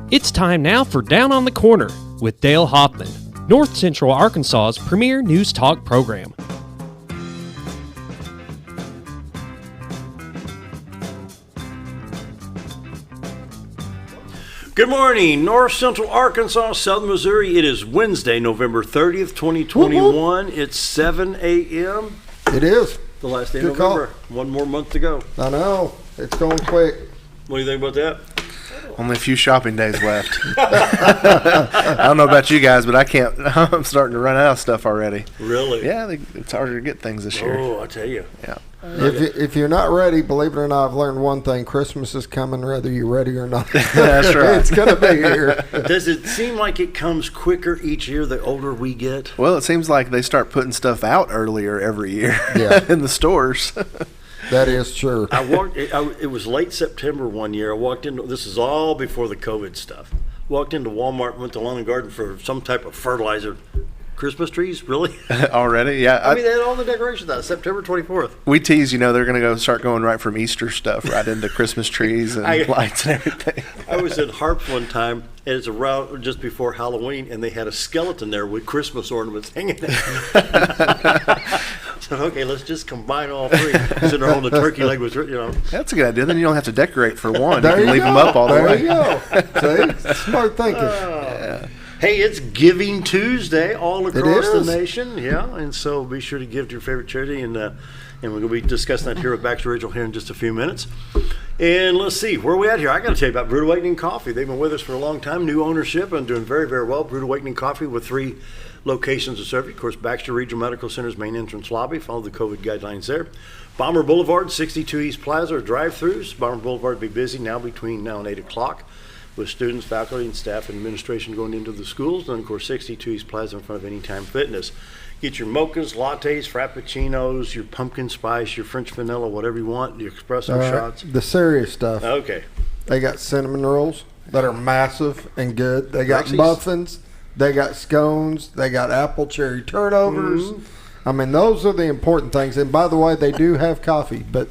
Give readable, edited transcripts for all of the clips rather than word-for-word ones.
It's time now for Down on the Corner with Dale Hoffman, North Central Arkansas's premier news talk program. Good morning, North Central Arkansas, Southern Missouri. It is Wednesday, November 30th, 2021. It's 7 a.m. It is. The last day of Good November. call. One more month to go. I know. It's going quick. What do you think about that? Only a few shopping days left. I don't know about you guys, but I can't. I'm starting to run out of stuff already. Really? Yeah, it's harder to get things this year. Oh, I tell you. Yeah. If you're not ready, believe it or not, I've learned one thing. Christmas is coming whether you're ready or not. That's right. It's going to be here. Does it seem like it comes quicker each year the older we get? Well, it seems like they start putting stuff out earlier every year in the stores. That is true. It was late September one year. I walked into, this is all before the COVID stuff. Walked into Walmart, went to Lawn and Garden for some type of fertilizer. Christmas trees, really? Already? Yeah. I mean, they had all the decorations out, September 24th. We tease, they're going to start going right from Easter stuff right into Christmas trees and lights and everything. I was at Harps one time, and it's around just before Halloween, and they had a skeleton there with Christmas ornaments hanging there. So, okay, let's just combine all three. Sitting there holding a turkey leg with, That's a good idea. Then you don't have to decorate for one. There you can leave them up all the way. There you go. See? Smart thinking. Yeah. Hey, it's Giving Tuesday all across the is. nation. Yeah, and so be sure to give to your favorite charity, and we're going to be discussing that here with Baxter Rachel here in just a few minutes. And let's see, where are we at here? I got to tell you about Brewed Awakening Coffee. They've been with us for a long time, new ownership, and doing very, very well. Brewed Awakening Coffee with 3 locations to serve you. Of course, Baxter Regional Medical Center's main entrance lobby. Follow the COVID guidelines there. Bomber Boulevard, 62 East Plaza, drive-throughs. Bomber Boulevard will be busy now between now and 8 o'clock. With students, faculty, and staff and administration going into the schools. And, of course, 62 East Plaza in front of Anytime Fitness. Get your mochas, lattes, frappuccinos, your pumpkin spice, your French vanilla, whatever you want, your espresso shots. The serious stuff. Okay. They got cinnamon rolls that are massive and good. They got Rexies. muffins. They got scones. They got apple cherry turnovers. Mm-hmm. I mean, those are the important things. And, by the way, they do have coffee. But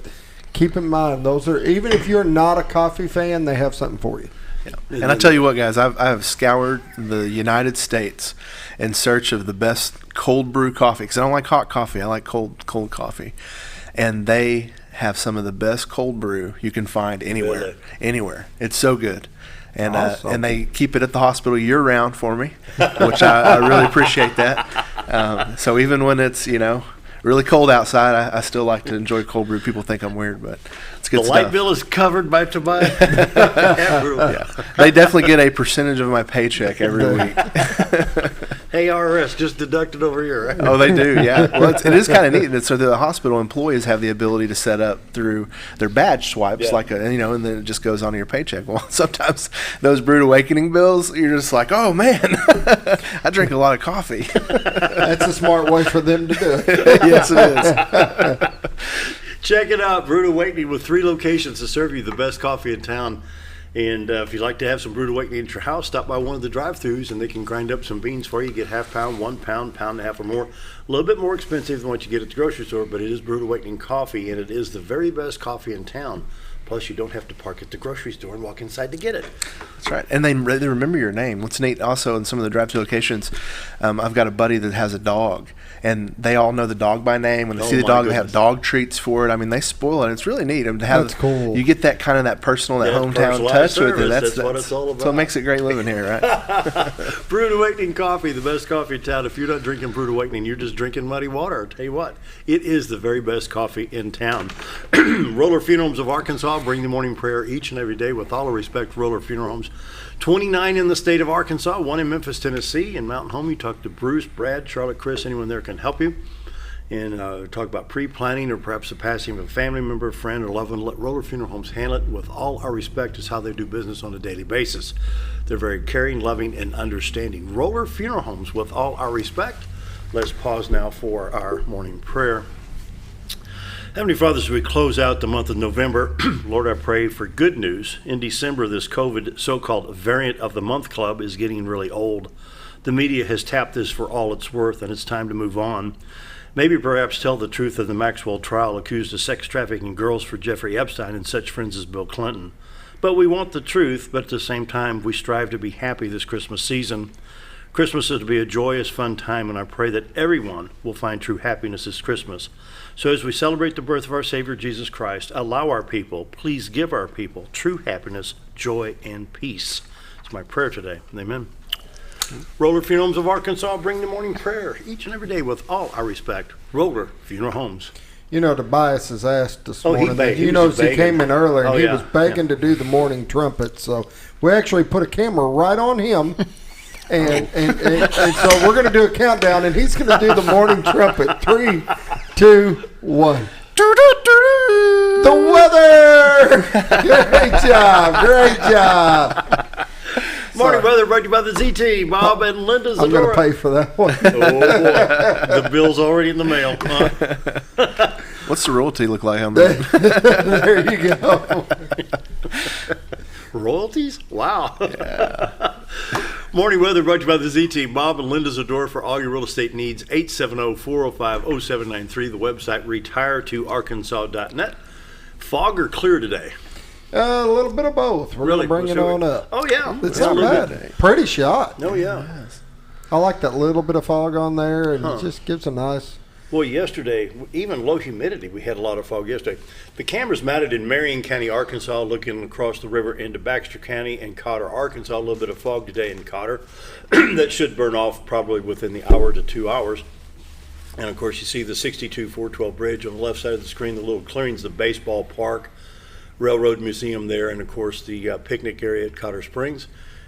keep in mind, those are, even if you're not a coffee fan, they have something for you. Yeah. And I tell you what, guys, I've scoured the United States in search of the best cold brew coffee because I don't like hot coffee. I like cold coffee. And they have some of the best cold brew you can find anywhere. Really? Anywhere. It's so good. And Awesome. and they keep it at the hospital year-round for me, which I really appreciate that. So even when it's, really cold outside, I still like to enjoy cold brew. People think I'm weird, but it's good The stuff. light bill is covered by Tobias. Yeah. They definitely get a percentage of my paycheck every week. Hey, IRS, just deducted over here. Right? Oh, they do, yeah. Well, it is kind of neat. So the hospital employees have the ability to set up through their badge swipes, and then it just goes onto your paycheck. Well, sometimes those Brewed Awakening bills, you're just like, oh, man, I drink a lot of coffee. That's a smart way for them to do it. Yes, it is. Check it out, Brewed Awakening with 3 locations to serve you the best coffee in town. And if you'd like to have some Brewed Awakening at your house, stop by one of the drive-thrus and they can grind up some beans for you. Get half pound, 1 pound, pound and a half or more. A little bit more expensive than what you get at the grocery store, but it is Brewed Awakening coffee, and it is the very best coffee in town. Plus, you don't have to park at the grocery store and walk inside to get it. That's right. And they remember your name. What's neat also in some of the drive-thru locations, I've got a buddy that has a dog, and they all know the dog by name. When they see the dog, they have dog treats for it. I mean, they spoil it. It's really neat. And to have, That's cool. You get that kind of that personal, that hometown touch with it. That's what it's all about. So it makes it great living here, right? Brewed Awakening coffee, the best coffee in town. If you're not drinking Brewed Awakening, you're just drinking muddy water. I'll tell you what, it is the very best coffee in town. Roller Funeral Homes of Arkansas bring the morning prayer each and every day. With all the respect, Roller Funeral Homes, 29 in the state of Arkansas, 1 in Memphis, Tennessee. In Mountain Home, you talk to Bruce, Brad, Charlotte, Chris, anyone there can help you. And talk about pre-planning or perhaps the passing of a family member, friend, or loved one. Let Roller Funeral Homes handle it. With all our respect, is how they do business on a daily basis. They're very caring, loving, and understanding. Roller Funeral Homes, with all our respect. Let's pause now for our morning prayer. Heavenly Father, as we close out the month of November, Lord, I pray for good news. In December, this COVID so-called variant of the month club is getting really old. The media has tapped this for all it's worth, and it's time to move on. Maybe perhaps tell the truth of the Maxwell trial accused of sex trafficking girls for Jeffrey Epstein and such friends as Bill Clinton. But we want the truth, but at the same time, we strive to be happy this Christmas season. Christmas is to be a joyous, fun time, and I pray that everyone will find true happiness this Christmas. So as we celebrate the birth of our Savior, Jesus Christ, allow our people, please give our people true happiness, joy, and peace. It's my prayer today. Amen. Roller Funeral Homes of Arkansas bring the morning prayer each and every day with all our respect. Roller Funeral Homes. You know, Tobias has asked this He morning. begged. He came in earlier and he was begging yeah. to do the morning trumpet. So we actually put a camera right on him. And so we're going to do a countdown, and he's going to do the morning trumpet. 3, 2, 1. The weather! Great job, great job. Morning weather brought to you by the Z-Team, Bob and Linda Zadora. I'm going to pay for that one. Oh, boy. The bill's already in the mail. What's the royalty look like on that? There you go. Royalties? Wow. Yeah. Morning weather brought to you by the Z-Team, Bob and Linda Zadora for all your real estate needs. 870-405-0793. The website retiretoarkansas.net. Fog or clear today? A little bit of both. We're Really? going to bring it on up. Oh, yeah. It's Yeah, not a little bad. bit. Pretty shot. Oh, yeah. I like that little bit of fog on there, and Huh. it just gives a nice... Well, yesterday, even low humidity, we had a lot of fog yesterday. The camera's mounted in Marion County, Arkansas, looking across the river into Baxter County and Cotter, Arkansas. A little bit of fog today in Cotter. That should burn off probably within the hour to 2 hours. And, of course, you see the 62-412 bridge on the left side of the screen, the little clearings, the baseball park, Railroad Museum there, and, of course, the picnic area at Cotter Springs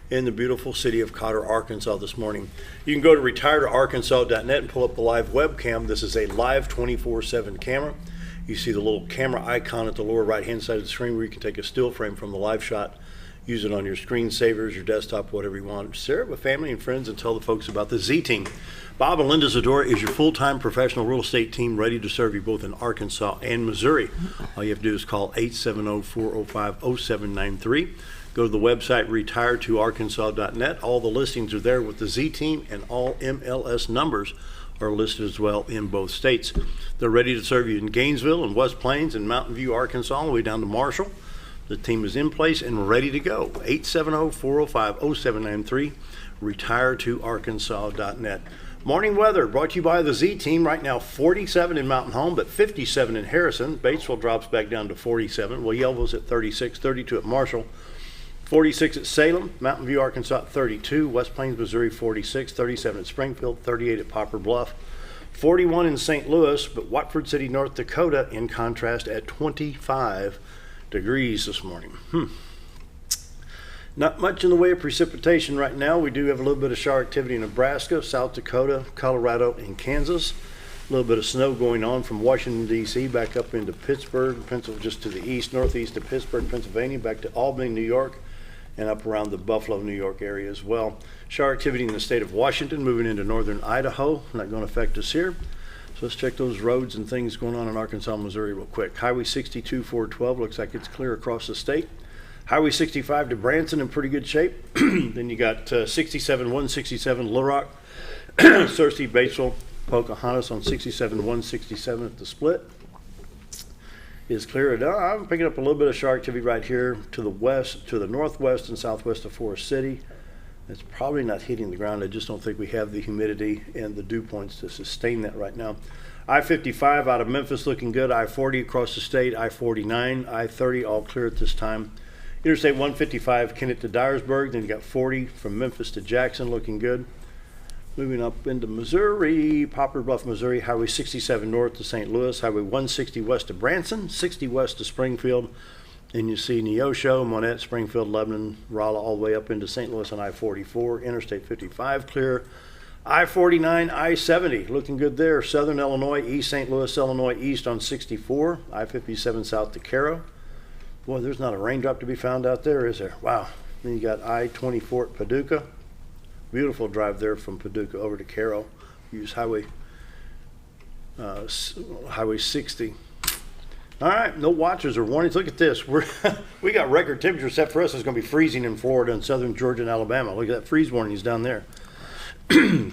in the beautiful city of Cotter, Arkansas this morning. You can go to retiretoarkansas.net and pull up the live webcam. This is a live 24/7 camera. You see the little camera icon at the lower right-hand side of the screen where you can take a still frame from the live shot, use it on your screensavers, your desktop, whatever you want. Share it with family and friends and tell the folks about the Z-Team. Bob and Linda Zadora is your full-time professional real estate team ready to serve you both in Arkansas and Missouri. All you have to do is call 870-405-0793. Go to the website retiretoarkansas.net. All the listings are there with the Z-Team, and all MLS numbers are listed as well in both states. They're ready to serve you in Gainesville and West Plains and Mountain View, Arkansas, all the way down to Marshall. The team is in place and ready to go. 870-405-0793, retiretoarkansas.net. Morning weather brought to you by the Z-Team. Right now 47 in Mountain Home, but 57 in Harrison. Batesville drops back down to 47. Yelville's at 36, 32 at Marshall. 46 at Salem, Mountain View, Arkansas, 32, West Plains, Missouri, 46, 37 at Springfield, 38 at Poplar Bluff, 41 in St. Louis, but Watford City, North Dakota, in contrast, at 25 degrees this morning. Not much in the way of precipitation right now. We do have a little bit of shower activity in Nebraska, South Dakota, Colorado, and Kansas. A little bit of snow going on from Washington, D.C. back up into Pittsburgh, Pennsylvania, just to the east, northeast of Pittsburgh, Pennsylvania, back to Albany, New York, and up around the Buffalo, New York area as well. Shower activity in the state of Washington, moving into northern Idaho. Not going to affect us here. So let's check those roads and things going on in Arkansas, Missouri real quick. Highway 62-412 looks like it's clear across the state. Highway 65 to Branson in pretty good shape. Then you got 67-167 Little Rock, Searcy, Batesville, Pocahontas on 67-167 at the split. Is clear. I'm picking up a little bit of shower activity right here to the west, to the northwest and southwest of Forest City. It's probably not hitting the ground. I just don't think we have the humidity and the dew points to sustain that right now. I-55 out of Memphis looking good. I-40 across the state. I-49, I-30 all clear at this time. Interstate 155 Kennett to Dyersburg. Then you got 40 from Memphis to Jackson looking good. Moving up into Missouri, Poplar Bluff, Missouri, Highway 67 north to St. Louis, Highway 160 west to Branson, 60 west to Springfield, and you see Neosho, Monette, Springfield, Lebanon, Rolla, all the way up into St. Louis on I-44, Interstate 55 clear, I-49, I-70 looking good there, Southern Illinois, East St. Louis, Illinois, east on 64, I-57 south to Cairo. Boy, there's not a raindrop to be found out there, is there? Wow. Then you got I-24 at Paducah. Beautiful drive there from Paducah over to Cairo. Use Highway 60. All right, no watches or warnings. Look at this. We got record temperatures set for us. It's going to be freezing in Florida and southern Georgia and Alabama. Look at that freeze warnings down there.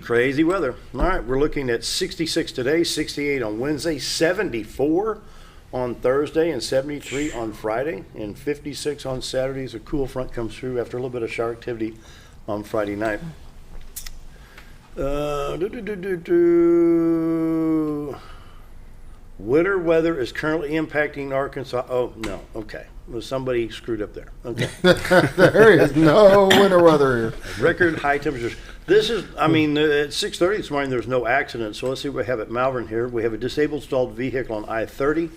Crazy weather. All right, we're looking at 66 today, 68 on Wednesday, 74 on Thursday and 73 on Friday and 56 on Saturdays. A cool front comes through after a little bit of shower activity on Friday night. Winter weather is currently impacting Arkansas. Oh, no. Okay. Well, somebody screwed up there. Okay. There is no winter weather here. Record high temperatures. This is, at 6:30 this morning, there's no accident. So let's see what we have at Malvern here. We have a disabled stalled vehicle on I-30.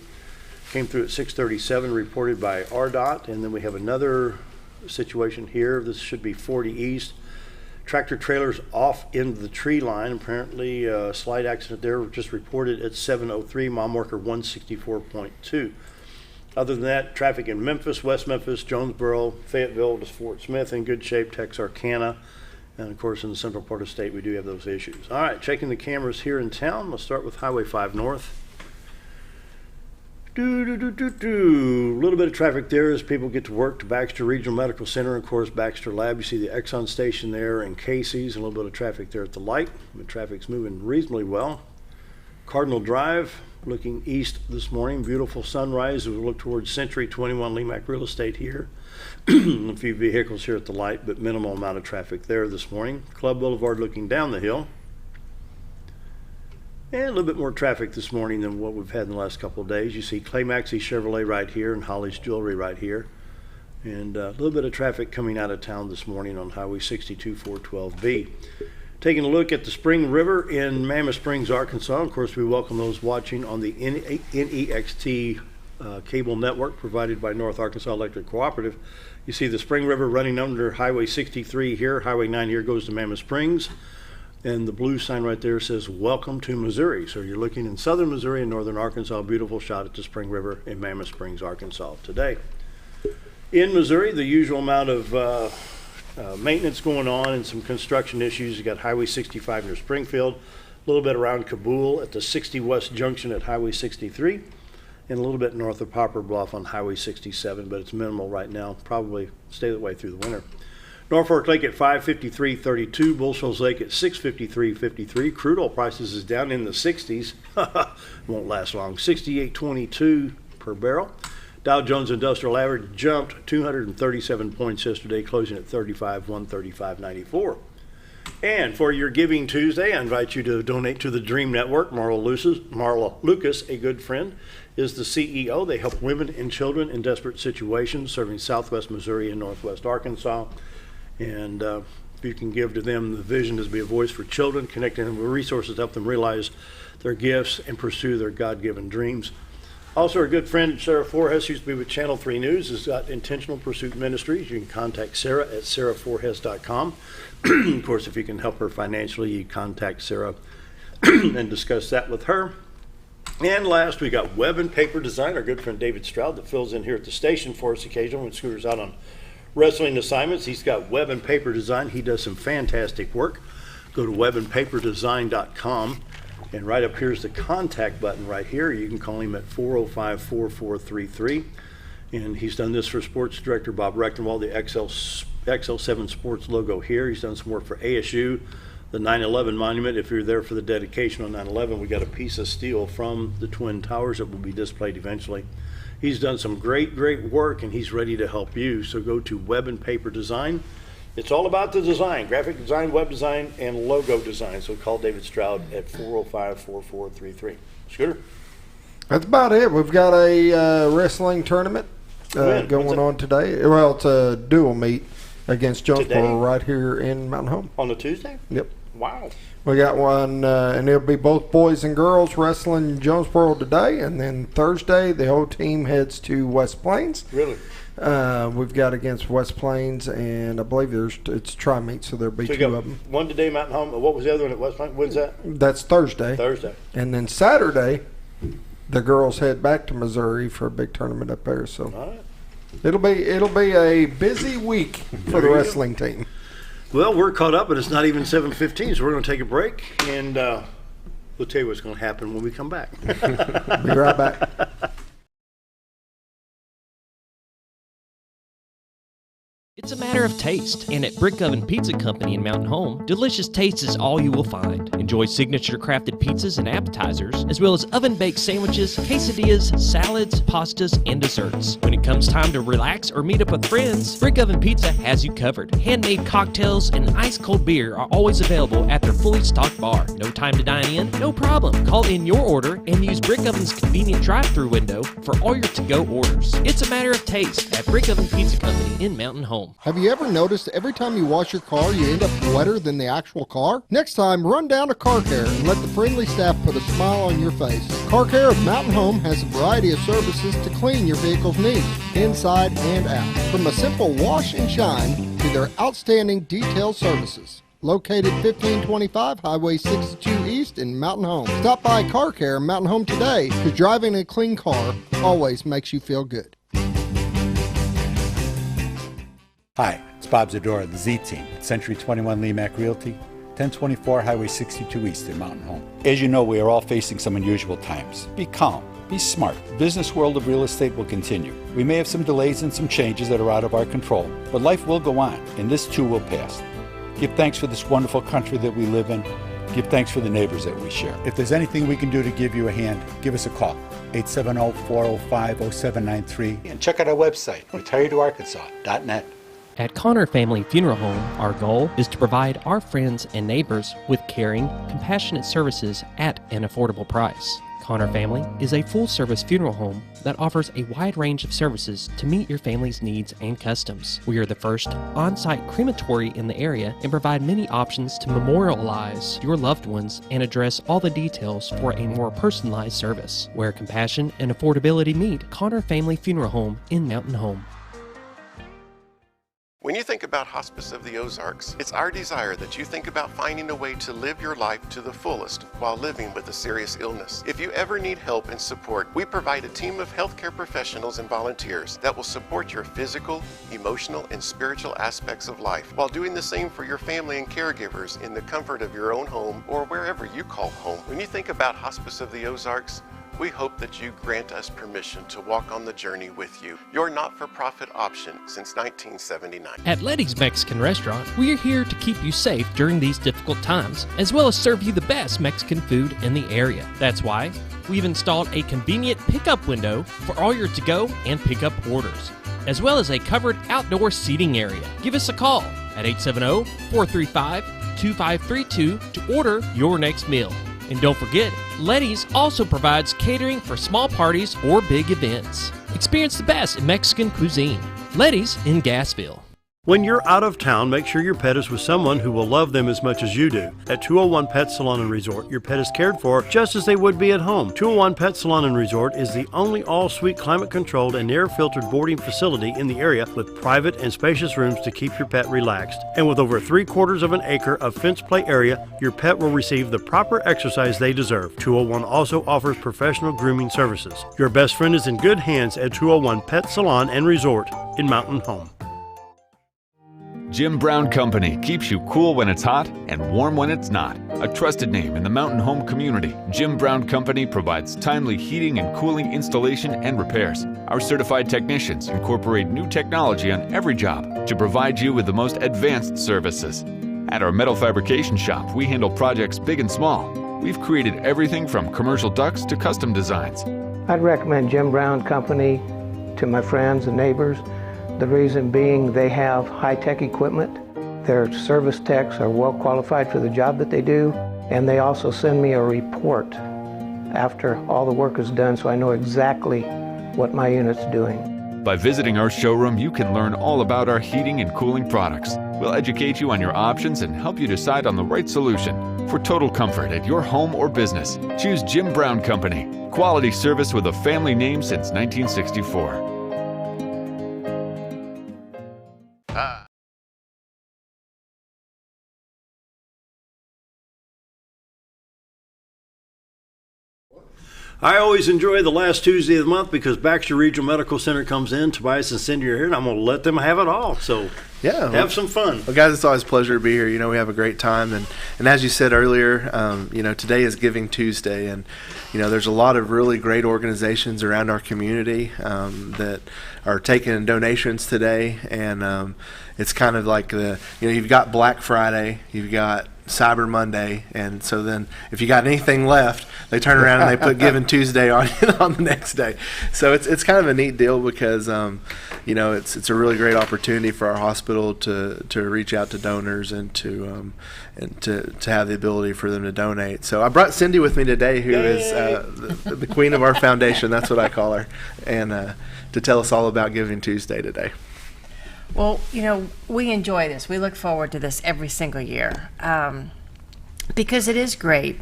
Came through at 6:37, reported by RDOT. And then we have another situation here. This should be 40 East. Tractor trailers off into the tree line. Apparently, a slight accident there just reported at 7:03, mile marker 164.2. Other than that, traffic in Memphis, West Memphis, Jonesboro, Fayetteville to Fort Smith in good shape, Texarkana. And of course, in the central part of the state, we do have those issues. All right, checking the cameras here in town. Let's start with Highway 5 North. A little bit of traffic there as people get to work to Baxter Regional Medical Center, and of course Baxter Lab. You see the Exxon station there and Casey's, a little bit of traffic there at the light. The traffic's moving reasonably well. Cardinal Drive, looking east this morning. Beautiful sunrise as we look towards Century 21 Lemac Real Estate here. A few vehicles here at the light, but minimal amount of traffic there this morning. Club Boulevard looking down the hill. And a little bit more traffic this morning than what we've had in the last couple of days. You see Clay Maxey Chevrolet right here and Holly's Jewelry right here. And a little bit of traffic coming out of town this morning on Highway 62 412B. Taking a look at the Spring River in Mammoth Springs, Arkansas. Of course, we welcome those watching on the NEXT cable network provided by North Arkansas Electric Cooperative. You see the Spring River running under Highway 63 here. Highway 9 here goes to Mammoth Springs. And the blue sign right there says, "Welcome to Missouri." So you're looking in southern Missouri and northern Arkansas. Beautiful shot at the Spring River in Mammoth Springs, Arkansas today. In Missouri, the usual amount of maintenance going on and some construction issues. You got Highway 65 near Springfield, a little bit around Kabul at the 60 West Junction at Highway 63, and a little bit north of Poplar Bluff on Highway 67, but it's minimal right now. Probably stay that way through the winter. Norfolk Lake at 553.32, Bull Shoals Lake at 653.53. Crude oil prices is down in the 60s. Won't last long. 68.22 per barrel. Dow Jones Industrial Average jumped 237 points yesterday, closing at 135.94. And for your Giving Tuesday, I invite you to donate to the Dream Network. Marla Lucas, a good friend, is the CEO. They help women and children in desperate situations, serving Southwest Missouri and Northwest Arkansas. And if you can give to them, the vision is to be a voice for children, connecting them with resources to help them realize their gifts and pursue their God-given dreams. Also, our good friend Sarah Forhes, used to be with Channel 3 News, has got Intentional Pursuit Ministries. You can contact Sarah at sarahforhes.com. Of course, if you can help her financially, you contact Sarah and discuss that with her. And last, we got Web and Paper Design, our good friend David Stroud, that fills in here at the station for us occasionally when Scooter's out on wrestling assignments. He's got Web and Paper Design. He does some fantastic work. Go to webandpaperdesign.com, and right up here's the contact button right here. You can call him at 405-4433. And he's done this for Sports Director Bob Rechtenwald, the XL7 Sports logo here. He's done some work for ASU, the 9/11 monument. If you're there for the dedication on 9/11, we got a piece of steel from the Twin Towers that will be displayed eventually. He's done some great work, and he's ready to help you. So go to Web and Paper Design. It's all about the design, graphic design, web design, and logo design. So call David Stroud at 405-4433. Scooter? That's about it. We've got a wrestling tournament going on today. Well, it's a dual meet against Jonesboro right here in Mountain Home. On a Tuesday? Yep. Wow. We got one, and it'll be both boys and girls wrestling Jonesboro today, and then Thursday the whole team heads to West Plains. Really? We've got against West Plains, and I believe it's tri-meet, so there'll be two of them. One today, Mountain Home. What was the other one at West Plains? When's that? That's Thursday. Thursday. And then Saturday, the girls head back to Missouri for a big tournament up there. So all right. It'll be a busy week for the wrestling team. Well, we're caught up, but it's not even 7:15, so we're going to take a break, and we'll tell you what's going to happen when we come back. Be right back. It's a matter of taste, and at Brick Oven Pizza Company in Mountain Home, delicious taste is all you will find. Enjoy signature crafted pizzas and appetizers, as well as oven-baked sandwiches, quesadillas, salads, pastas, and desserts. When it comes time to relax or meet up with friends, Brick Oven Pizza has you covered. Handmade cocktails and ice-cold beer are always available at their fully stocked bar. No time to dine in? No problem. Call in your order and use Brick Oven's convenient drive-thru window for all your to-go orders. It's a matter of taste at Brick Oven Pizza Company in Mountain Home. Have you ever noticed every time you wash your car, you end up wetter than the actual car? Next time, run down to Car Care and let the friendly staff put a smile on your face. Car Care of Mountain Home has a variety of services to clean your vehicle's needs, inside and out. From a simple wash and shine to their outstanding detail services. Located 1525 Highway 62 East in Mountain Home. Stop by Car Care Mountain Home today, because driving a clean car always makes you feel good. Hi, it's Bob Zadora of the Z-Team at Century 21 Lemac Realty, 1024 Highway 62 East in Mountain Home. As you know, we are all facing some unusual times. Be calm. Be smart. The business world of real estate will continue. We may have some delays and some changes that are out of our control, but life will go on, and this too will pass. Give thanks for this wonderful country that we live in. Give thanks for the neighbors that we share. If there's anything we can do to give you a hand, give us a call. 870-405-0793. And check out our website, retiredtoarkansas.net. At Connor Family Funeral Home, our goal is to provide our friends and neighbors with caring, compassionate services at an affordable price. Connor Family is a full-service funeral home that offers a wide range of services to meet your family's needs and customs. We are the first on-site crematory in the area and provide many options to memorialize your loved ones and address all the details for a more personalized service. Where compassion and affordability meet, Connor Family Funeral Home in Mountain Home. When you think about Hospice of the Ozarks, it's our desire that you think about finding a way to live your life to the fullest while living with a serious illness. If you ever need help and support, we provide a team of healthcare professionals and volunteers that will support your physical, emotional, and spiritual aspects of life while doing the same for your family and caregivers in the comfort of your own home or wherever you call home. When you think about Hospice of the Ozarks, we hope that you grant us permission to walk on the journey with you. Your not-for-profit option since 1979. At Letty's Mexican Restaurant, we are here to keep you safe during these difficult times, as well as serve you the best Mexican food in the area. That's why we've installed a convenient pickup window for all your to-go and pickup orders, as well as a covered outdoor seating area. Give us a call at 870-435-2532 to order your next meal. And don't forget, Letty's also provides catering for small parties or big events. Experience the best in Mexican cuisine. Letty's in Gassville. When you're out of town, make sure your pet is with someone who will love them as much as you do. At 201 Pet Salon and Resort, your pet is cared for just as they would be at home. 201 Pet Salon and Resort is the only all-suite climate-controlled and air-filtered boarding facility in the area with private and spacious rooms to keep your pet relaxed. And with over 3/4 of an acre of fenced play area, your pet will receive the proper exercise they deserve. 201 also offers professional grooming services. Your best friend is in good hands at 201 Pet Salon and Resort in Mountain Home. Jim Brown Company keeps you cool when it's hot and warm when it's not. A trusted name in the Mountain Home community, Jim Brown Company provides timely heating and cooling installation and repairs. Our certified technicians incorporate new technology on every job to provide you with the most advanced services. At our metal fabrication shop, we handle projects big and small. We've created everything from commercial ducts to custom designs. I'd recommend Jim Brown Company to my friends and neighbors. The reason being they have high-tech equipment. Their service techs are well qualified for the job that they do, and they also send me a report after all the work is done so I know exactly what my unit's doing. By visiting our showroom, you can learn all about our heating and cooling products. We'll educate you on your options and help you decide on the right solution. For total comfort at your home or business, choose Jim Brown Company. Quality service with a family name since 1964. I always enjoy the last Tuesday of the month because Baxter Regional Medical Center comes in. Tobias and Cindy are here, and I'm going to let them have it all. So yeah, have some fun. Well, guys, it's always a pleasure to be here. You know, we have a great time. And as you said earlier, you know, today is Giving Tuesday. And, you know, there's a lot of really great organizations around our community that are taking donations today. And it's kind of like you've got Black Friday, you've got Cyber Monday, and so then if you got anything left, they turn around and they put Giving Tuesday on on the next day. So it's kind of a neat deal because it's a really great opportunity for our hospital to reach out to donors and to have the ability for them to donate. So I brought Cindy with me today, who is the queen of our foundation. That's what I call her, and to tell us all about Giving Tuesday today. Well, we enjoy this. We look forward to this every single year because it is great.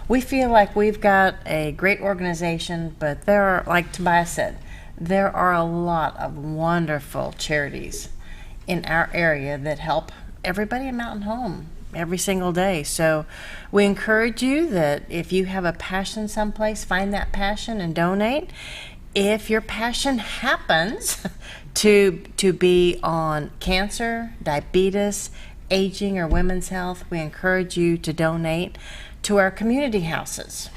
We feel like we've got a great organization, but there are, like Tobias said, there are a lot of wonderful charities in our area that help everybody in Mountain Home every single day. So we encourage you that if you have a passion someplace, find that passion and donate. If your passion happens to be on cancer, diabetes, aging, or women's health, we encourage you to donate to our community houses.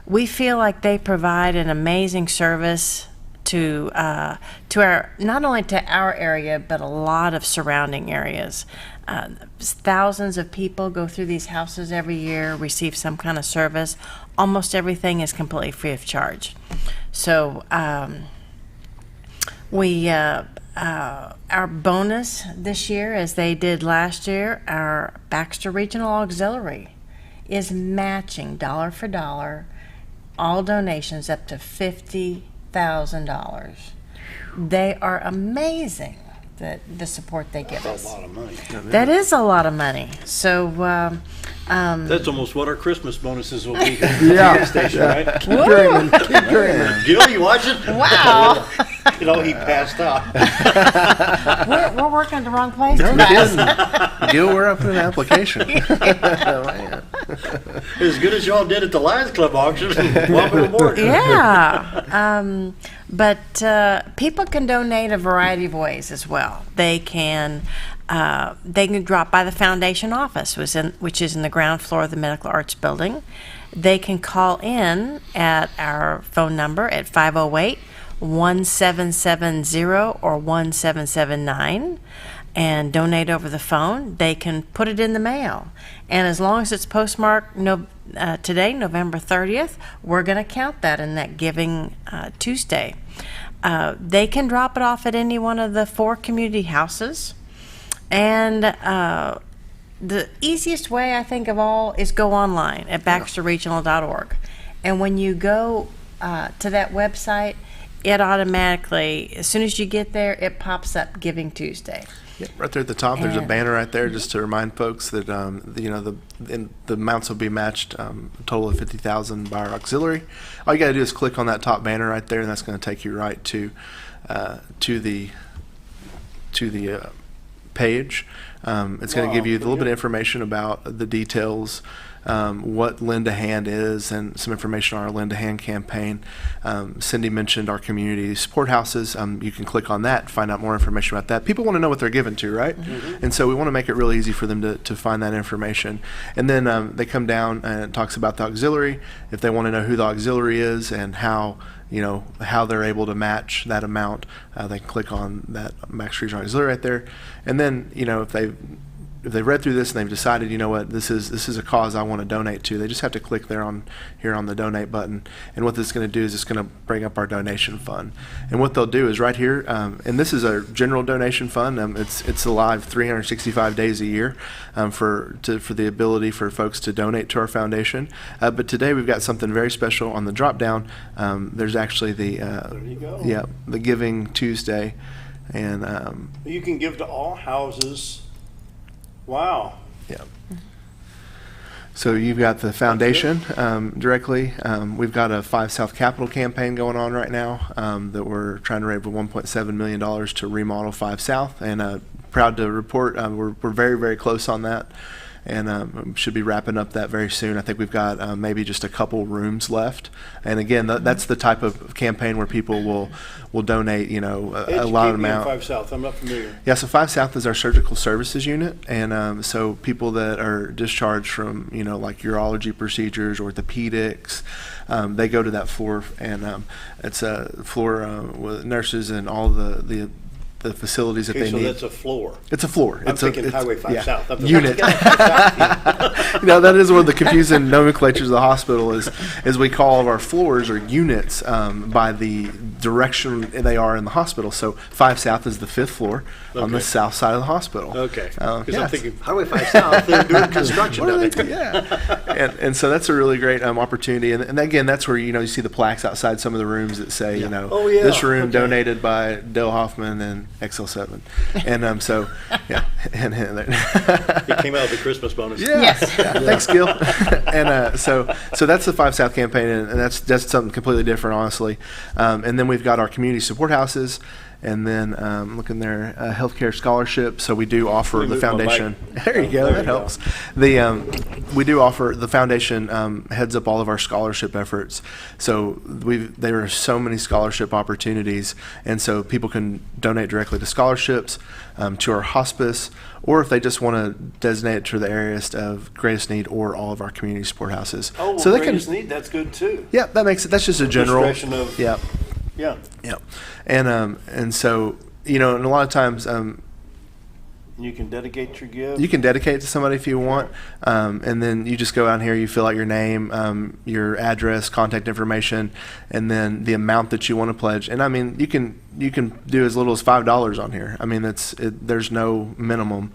We feel like they provide an amazing service to our, not only to our area, but a lot of surrounding areas. Thousands of people go through these houses every year, receive some kind of service. Almost everything is completely free of charge. So our bonus this year, as they did last year, our Baxter Regional Auxiliary is matching dollar for dollar all donations up to $50,000. They are amazing, the support they give us. That's a lot of money. That is a lot of money. So That's almost what our Christmas bonuses will be here at Yeah. the station, right? Keep dreaming. Keep dreaming. Gil, you watching? wow, He passed out. we're working at the wrong place. Gil, we're up in an application. Man. As good as y'all did at the Lions Club auction. Welcome aboard. Yeah, but people can donate a variety of ways as well. They can drop by the foundation office, which is in the ground floor of the Medical Arts Building. They can call in at our phone number at 508-1770 or 1779 and donate over the phone. They can put it in the mail. And as long as it's postmarked today, November 30th, we're going to count that in that Giving Tuesday. They can drop it off at any one of the 4 community houses. And the easiest way, I think, of all is go online at baxterregional.org. And when you go to that website, it automatically, as soon as you get there, it pops up Giving Tuesday. Yeah, right there at the top, there's a banner right there just to remind folks that the amounts will be matched, a total of $50,000 by our auxiliary. All you got to do is click on that top banner right there, and that's going to take you right to the page. It's going to give you a little bit of information about the details, what Lend a Hand is, and some information on our Lend a Hand campaign. Cindy mentioned our community support houses. You can click on that and find out more information about that. People want to know what they're given to, right? Mm-hmm. And so we want to make it really easy for them to find that information. And then they come down and it talks about the auxiliary. If they want to know who the auxiliary is and how they're able to match that amount, they can click on that Max Regional Auxiliary right there. And then, if they've read through this and they've decided, this is a cause I want to donate to, they just have to click there on the donate button. And what this is going to do is it's going to bring up our donation fund. And what they'll do is right here, and this is a general donation fund. It's alive 365 days a year for the ability for folks to donate to our foundation. But today we've got something very special on the drop down. There's actually there you go. the Giving Tuesday, and You can give to all houses. Wow. Yeah. So you've got the foundation directly. We've got a 5 South Capital campaign going on right now that we're trying to raise $1.7 million to remodel 5 South, and proud to report we're very, very close on that, and should be wrapping up that very soon. I think we've got maybe just a couple rooms left, and again, that's the type of campaign where people will donate, a lot of amount. 5 South, I'm not familiar. Yeah, so 5 South is our surgical services unit, and so people that are discharged from, like urology procedures, orthopedics, they go to that floor, and it's a floor with nurses and all the the facilities that Okay, they so need. that's a floor. It's a floor. I'm It's thinking it's, Highway 5 yeah, South. I'm unit. That is one of the confusing nomenclatures of the hospital is we call all of our floors or units by the direction they are in the hospital. So 5 South is the 5th floor on the Okay. south side of the hospital. Okay. Because yes. I'm thinking Highway 5 South, they're doing construction down there. Yeah, and so that's a really great opportunity, and again, that's where you see the plaques outside some of the rooms that say Oh, yeah. this room Okay. donated by Dale Hoffman and XL7, and so yeah, and It came out of the Christmas bonus. yeah, Yes. yeah, thanks, Gil. And so that's the 5 South campaign, and that's something completely different, honestly. And then we've got our community support houses. And then looking there, healthcare scholarship. So we do offer Let me the move my foundation. mic. There you go. There That you go. helps. We do offer the foundation heads up all of our scholarship efforts. So there are so many scholarship opportunities, and so people can donate directly to scholarships, to our hospice, or if they just want to designate it to the areas of greatest need or all of our community support houses. Oh, well, so they greatest need, that's good too. Yeah, that makes it. That's just a general. Discretion of- Yeah. Yeah. Yeah, and so and a lot of times You can dedicate your gift. you can dedicate it to somebody if you want, and then you just go out here, you fill out your name, your address, contact information, and then the amount that you want to pledge. And I mean, you can do as little as $5 on here. I mean, there's no minimum.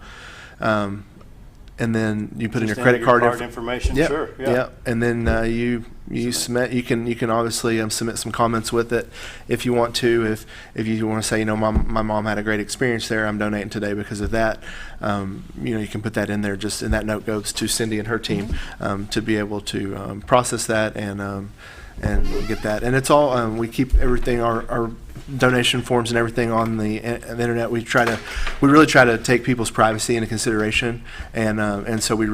And then you put in your Just credit enter card, information. Yep, Sure. Yeah. yep. And then you submit. You can obviously submit some comments with it if you want to. If you want to say, my mom had a great experience there, I'm donating today because of that. You can put that in there. Just and that note goes to Cindy and her team to be able to process that and get that. And it's all we keep everything our donation forms and everything on the internet. We really try to take people's privacy into consideration, and so we've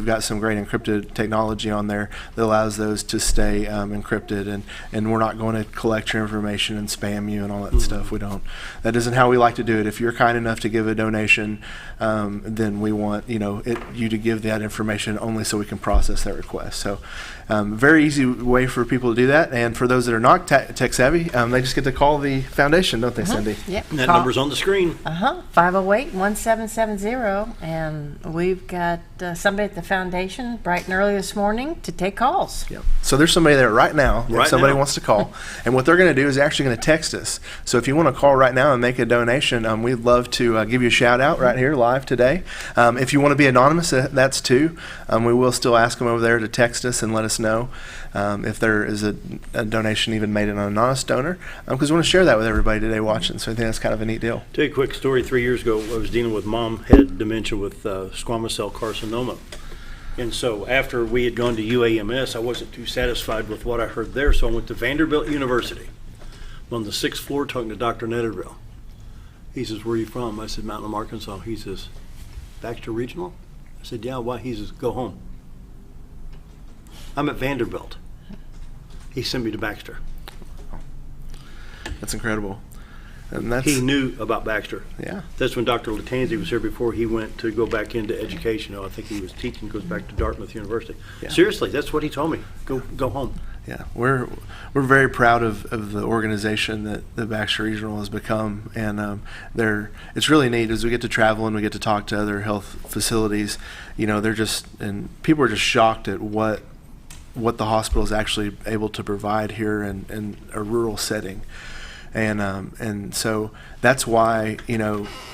got some great encrypted technology on there that allows those to stay encrypted, and we're not going to collect your information and spam you and all that stuff. We don't. That isn't how we like to do it. If you're kind enough to give a donation, then we want you to give that information only so we can process that request. So very easy way for people to do that, and for those that are not tech savvy, they just get to call the foundation, don't they, Cindy? Yep. And that number's on the screen. 508-1770, and we've got somebody at the foundation bright and early this morning to take calls. Yep. So there's somebody there right now if Right somebody now. wants to call. And what they're going to do is they're actually going to text us. So if you want to call right now and make a donation, we'd love to give you a shout out right here live today. If you want to be anonymous, that's too. We will still ask them over there to text us and let us know if there is a donation even made an anonymous donor, because we want to share that with everybody today watching. So I think that's kind of a neat deal. Tell you a quick story. 3 years ago, I was dealing with mom had dementia with squamous cell carcinoma. And so after we had gone to UAMS, I wasn't too satisfied with what I heard there, so I went to Vanderbilt University. I'm on the 6th floor talking to Dr. Netterville. He says, "Where are you from?" I said, "Mountain, Arkansas." He says, "Baxter Regional?" I said, "Yeah, why?" He says, "Go home." I'm at Vanderbilt. He sent me to Baxter. That's incredible. And that's, He knew about Baxter. yeah. That's when Dr. Latanzi was here before he went to go back into education. I think he was teaching, goes back to Dartmouth University. Yeah. Seriously, that's what he told me. Go home. Yeah, we're very proud of the organization that the Baxter Regional has become, and it's really neat as we get to travel and we get to talk to other health facilities. And people are just shocked at what the hospital is actually able to provide here in a rural setting. And so that's why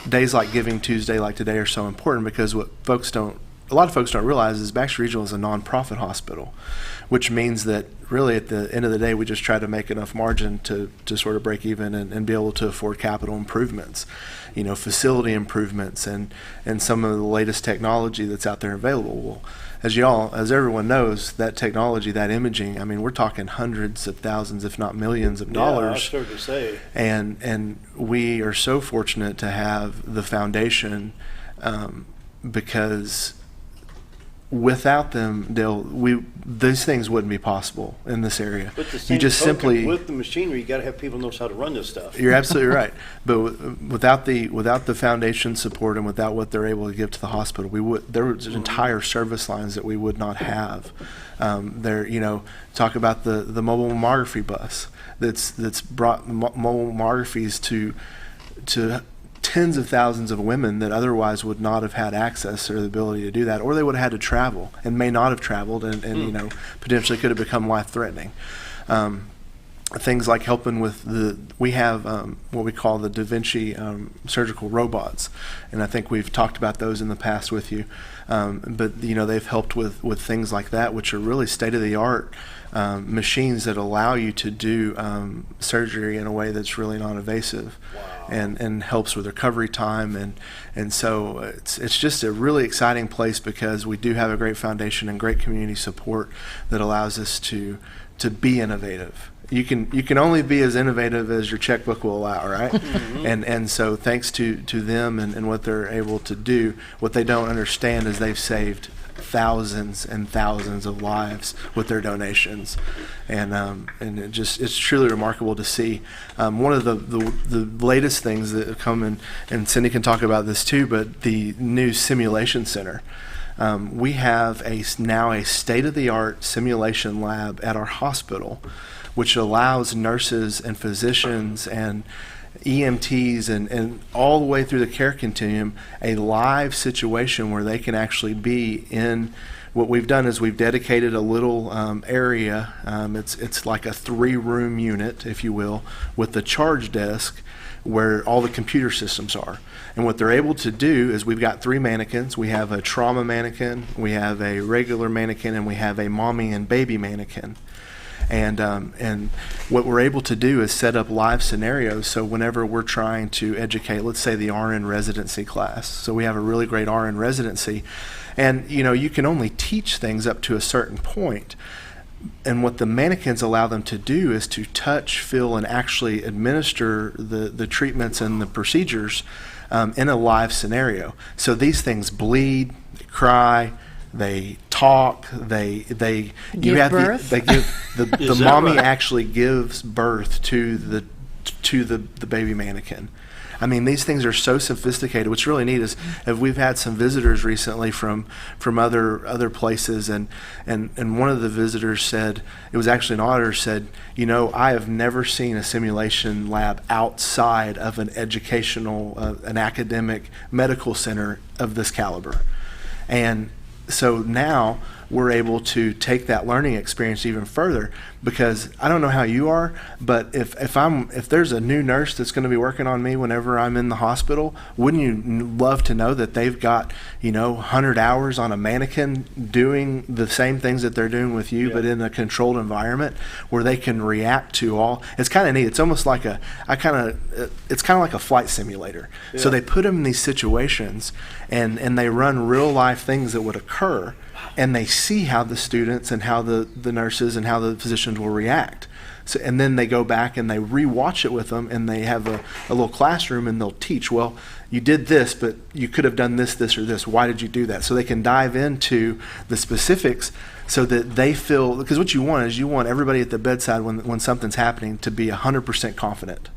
days like Giving Tuesday like today are so important, because a lot of folks don't realize is Baxter Regional is a nonprofit hospital, which means that really at the end of the day we just try to make enough margin to sort of break even and be able to afford capital improvements, facility improvements and some of the latest technology that's out there available. Well, as everyone knows, that technology, that imaging, I mean, we're talking hundreds of thousands, if not millions of dollars. Yeah, I was starting to say. And we are so fortunate to have the foundation, because without them, these things wouldn't be possible in this area. But the same You just token, simply with the machinery, you got to have people who knows how to run this stuff. You're absolutely right. But without the foundation support and without what they're able to give to the hospital, there was entire service lines that we would not have. Talk about the mobile mammography bus that's brought mobile mammographies to tens of thousands of women that otherwise would not have had access or the ability to do that, or they would have had to travel and may not have traveled, and you know, potentially could have become life-threatening. Things like helping with we have what we call the Da Vinci surgical robots, and I think we've talked about those in the past with you. But you know, they've helped with things like that, which are really state-of-the-art machines that allow you to do surgery in a way that's really non-invasive. Wow. And helps with recovery time, and so it's just a really exciting place because we do have a great foundation and great community support that allows us to be innovative. You can only be as innovative as your checkbook will allow, right? Mm-hmm. And so thanks to them and what they're able to do, what they don't understand is they've saved thousands and thousands of lives with their donations, and it's truly remarkable to see. One of the latest things that have come and Cindy can talk about this too, but the new simulation center. We have now a state-of-the-art simulation lab at our hospital, which allows nurses and physicians and EMTs and all the way through the care continuum a live situation where they can actually be in. What we've done is we've dedicated a little area. It's like a 3-room unit, if you will, with the charge desk where all the computer systems are. And what they're able to do is we've got 3 mannequins. We have a trauma mannequin, we have a regular mannequin, and we have a mommy and baby mannequin. And what we're able to do is set up live scenarios. So whenever we're trying to educate, let's say the RN residency class. So we have a really great RN residency, and you know, you can only teach things up to a certain point. And what the mannequins allow them to do is to touch, feel, and actually administer the treatments and the procedures in a live scenario. So these things bleed, they cry, they talk, they give birth. They give the mommy right? Actually gives birth to the baby mannequin. I mean, these things are so sophisticated. What's really neat is if we've had some visitors recently from other places, and one of the visitors said, it was actually an auditor, said, you know, I have never seen a simulation lab outside of an educational, an academic medical center of this caliber. And so now we're able to take that learning experience even further, because I don't know how you are, but if there's a new nurse that's going to be working on me whenever I'm in the hospital, wouldn't you love to know that they've got, you know, 100 hours on a mannequin doing the same things that they're doing with you, but in a controlled environment where they can react to all. It's kind of neat. It's almost like it's kind of like a flight simulator. Yeah. So they put them in these situations and they run real life things that would occur, and they see how the students and how the nurses and how the physicians will react. So, and then they go back and they re-watch it with them, and they have a little classroom, and they'll teach, well, you did this, but you could have done this, this, or this. Why did you do that? So they can dive into the specifics so that they feel, because what you want is you want everybody at the bedside when something's happening to be 100% confident.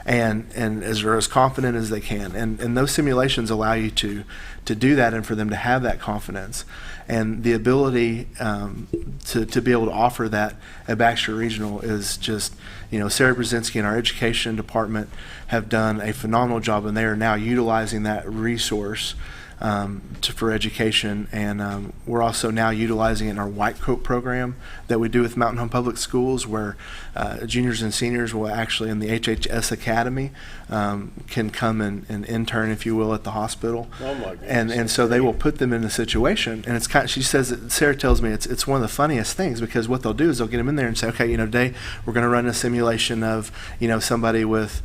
And as confident as they can. And those simulations allow you to do that, and for them to have that confidence. And the ability to be able to offer that at Baxter Regional is just, you know, Sarah Brzezinski and our education department have done a phenomenal job, and they are now utilizing that resource for education, and we're also now utilizing it in our White Coat program that we do with Mountain Home Public Schools, where juniors and seniors will actually, in the HHS Academy, can come and intern, if you will, at the hospital. Oh my goodness. And so they will put them in a situation, and it's kind of, she says that, Sarah tells me it's one of the funniest things, because what they'll do is they'll get them in there and say, okay, you know, today we're going to run a simulation of, you know, somebody with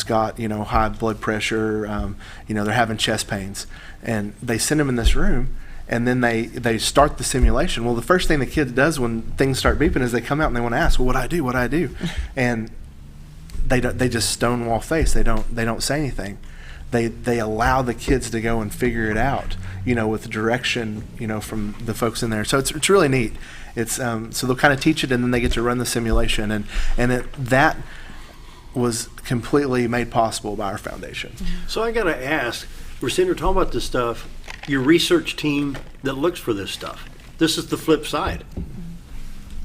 got, you know, high blood pressure, you know, they're having chest pains. And they send them in this room, and then they start the simulation. Well, the first thing the kid does when things start beeping is they come out and they want to ask, well, what do I do? What do I do? And they just stonewall face. They don't say anything. They allow the kids to go and figure it out, you know, with direction, you know, from the folks in there. So it's really neat. It's so they'll kind of teach it, and then they get to run the simulation, and that was completely made possible by our foundation. So I got to ask, we're sitting here talking about this stuff, your research team that looks for this stuff. This is the flip side.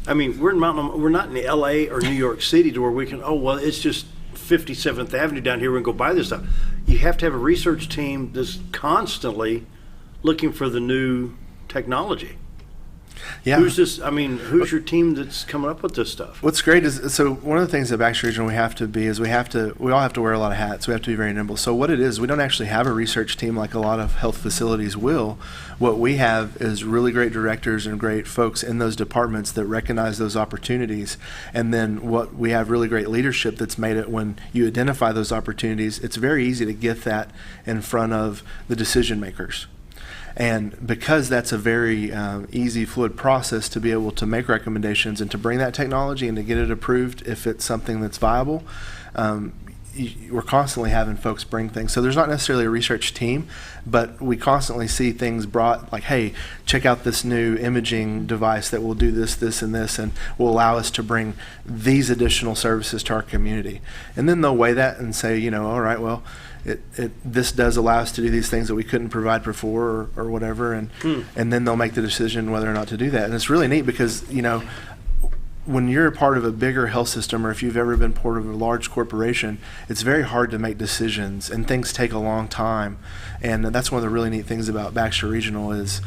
I mean, we're not in LA or New York City to where we can, oh, well, it's just 57th Avenue down here and go buy this stuff. You have to have a research team that's constantly looking for the new technology. Yeah. Who's your team that's coming up with this stuff? What's great is, so one of the things at Baxter Regional we have to be is we all have to wear a lot of hats. We have to be very nimble. So what it is, we don't actually have a research team like a lot of health facilities will. What we have is really great directors and great folks in those departments that recognize those opportunities. And then what we have really great leadership that's made it when you identify those opportunities, it's very easy to get that in front of the decision makers. And because that's a very easy, fluid process to be able to make recommendations and to bring that technology and to get it approved if it's something that's viable, we're constantly having folks bring things. So there's not necessarily a research team, but we constantly see things brought like, hey, check out this new imaging device that will do this, this, and this, and will allow us to bring these additional services to our community. And then they'll weigh that and say, all right, well, this does allow us to do these things that we couldn't provide before or whatever, and then they'll make the decision whether or not to do that. And it's really neat because, when you're a part of a bigger health system, or if you've ever been part of a large corporation, it's very hard to make decisions and things take a long time. And that's one of the really neat things about Baxter Regional is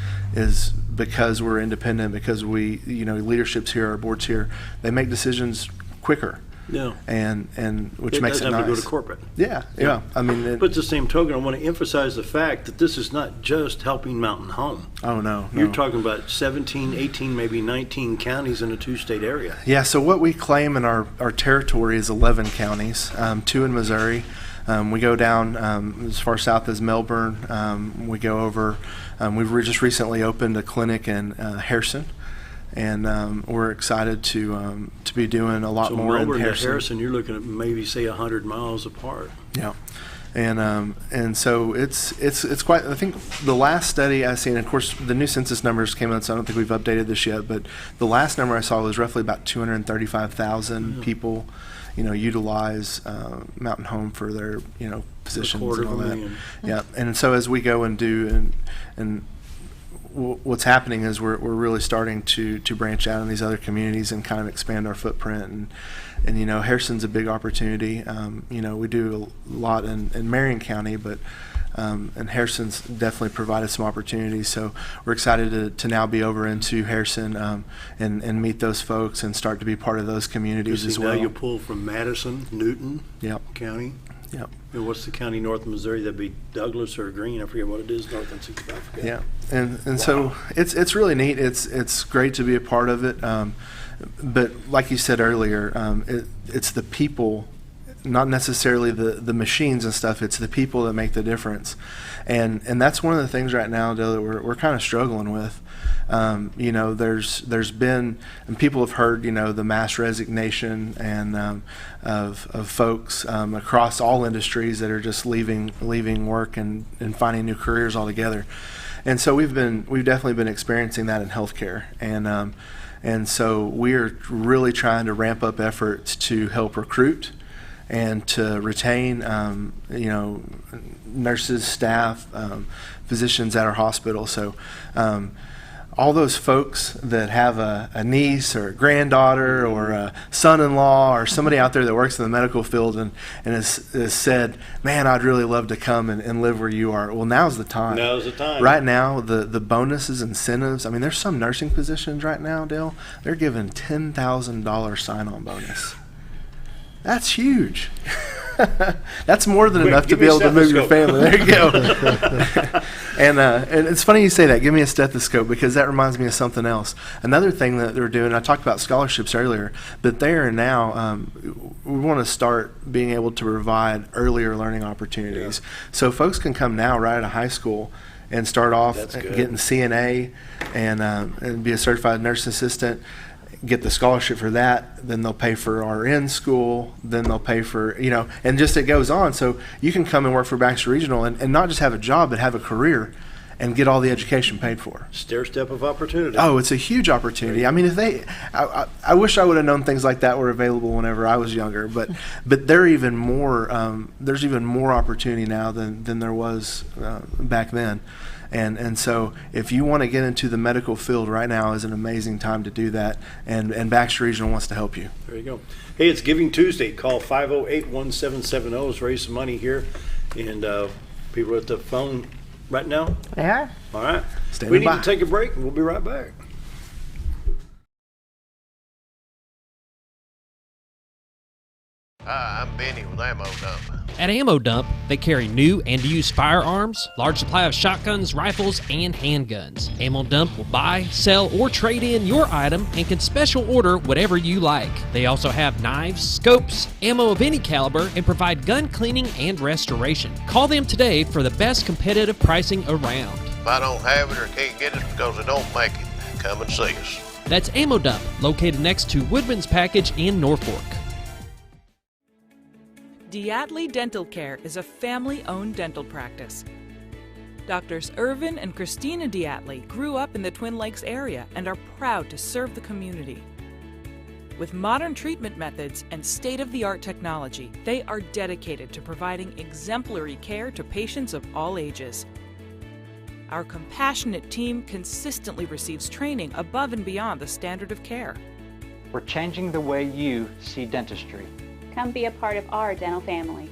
because we're independent, because we, leadership's here, our board's here, they make decisions quicker. Yeah. And which makes it doesn't have nice. to go to corporate. Yeah. I mean, but at the same token, I want to emphasize the fact that this is not just helping Mountain Home. Oh, no. You're talking about 17, 18, maybe 19 counties in a 2-state area. Yeah, so what we claim in our territory is 11 counties, 2 in Missouri. We go down as far south as Melbourne. We go over, we've just recently opened a clinic in Harrison. And we're excited to be doing a lot more in Harrison. To Harrison, you're looking at maybe say 100 miles apart. Yeah, and so it's quite. I think the last study I seen, of course, the new census numbers came out, so I don't think we've updated this yet. But the last number I saw was roughly about 235,000 people, utilize Mountain Home for their positions and all that. Yeah, and so as we go and do and what's happening is we're really starting to branch out in these other communities and kind of expand our footprint, and Harrison's a big opportunity. We do a lot in Marion County, but and Harrison's definitely provided some opportunities. So we're excited to now be over into Harrison and meet those folks and start to be part of those communities as well. Now you pull from Madison, Newton County. Yep. And what's the county north of Missouri? That'd be Douglas or Greene. I forget what it is. North and 65. Yeah, and so it's really neat. It's great to be a part of it. But like you said earlier, it's the people, not necessarily the machines and stuff. It's the people that make the difference, and that's one of the things right now, Dale, that we're kind of struggling with. There's been, and people have heard, the mass resignation and of folks across all industries that are just leaving work and finding new careers altogether. And so we've definitely been experiencing that in healthcare, and so we're really trying to ramp up efforts to help recruit and to retain, nurses, staff, physicians at our hospital. So all those folks that have a niece or a granddaughter or a son-in-law or somebody out there that works in the medical field and has said, man, I'd really love to come and live where you are. Well, now's the time. Now's the time. Right now, the bonuses, incentives, I mean, there's some nursing positions right now, Dale, they're giving $10,000 sign-on bonus. That's huge. That's more than enough to be able to move your family. There you go. And it's funny you say that. Give me a stethoscope, because that reminds me of something else. Another thing that they're doing, I talked about scholarships earlier, but they are now, we want to start being able to provide earlier learning opportunities. Yeah. So folks can come now right out of high school and start off getting CNA and be a certified nurse assistant, get the scholarship for that, then they'll pay for RN school, then they'll pay for, and just it goes on. So you can come and work for Baxter Regional and not just have a job, but have a career and get all the education paid for. Stair step of opportunity. Oh, it's a huge opportunity. I mean, if I wish I would have known things like that were available whenever I was younger, but they're even more, there's even more opportunity now than there was back then. And so if you want to get into the medical field right now is an amazing time to do that, and Baxter Regional wants to help you. There you go. Hey, it's Giving Tuesday. Call 508-1770. Let's raise some money here. And people are at the phone right now? They are. All right. Standing We by. need to take a break, and we'll be right back. Hi, I'm Benny with Ammo Dump. At Ammo Dump, they carry new and used firearms, large supply of shotguns, rifles, and handguns. Ammo Dump will buy, sell, or trade in your item and can special order whatever you like. They also have knives, scopes, ammo of any caliber, and provide gun cleaning and restoration. Call them today for the best competitive pricing around. If I don't have it or can't get it because I don't make it, come and see us. That's Ammo Dump, located next to Woodman's Package in Norfolk. Diatley Dental Care is a family-owned dental practice. Doctors Irvin and Christina Diatley grew up in the Twin Lakes area and are proud to serve the community. With modern treatment methods and state-of-the-art technology, they are dedicated to providing exemplary care to patients of all ages. Our compassionate team consistently receives training above and beyond the standard of care. We're changing the way you see dentistry. Come be a part of our dental family.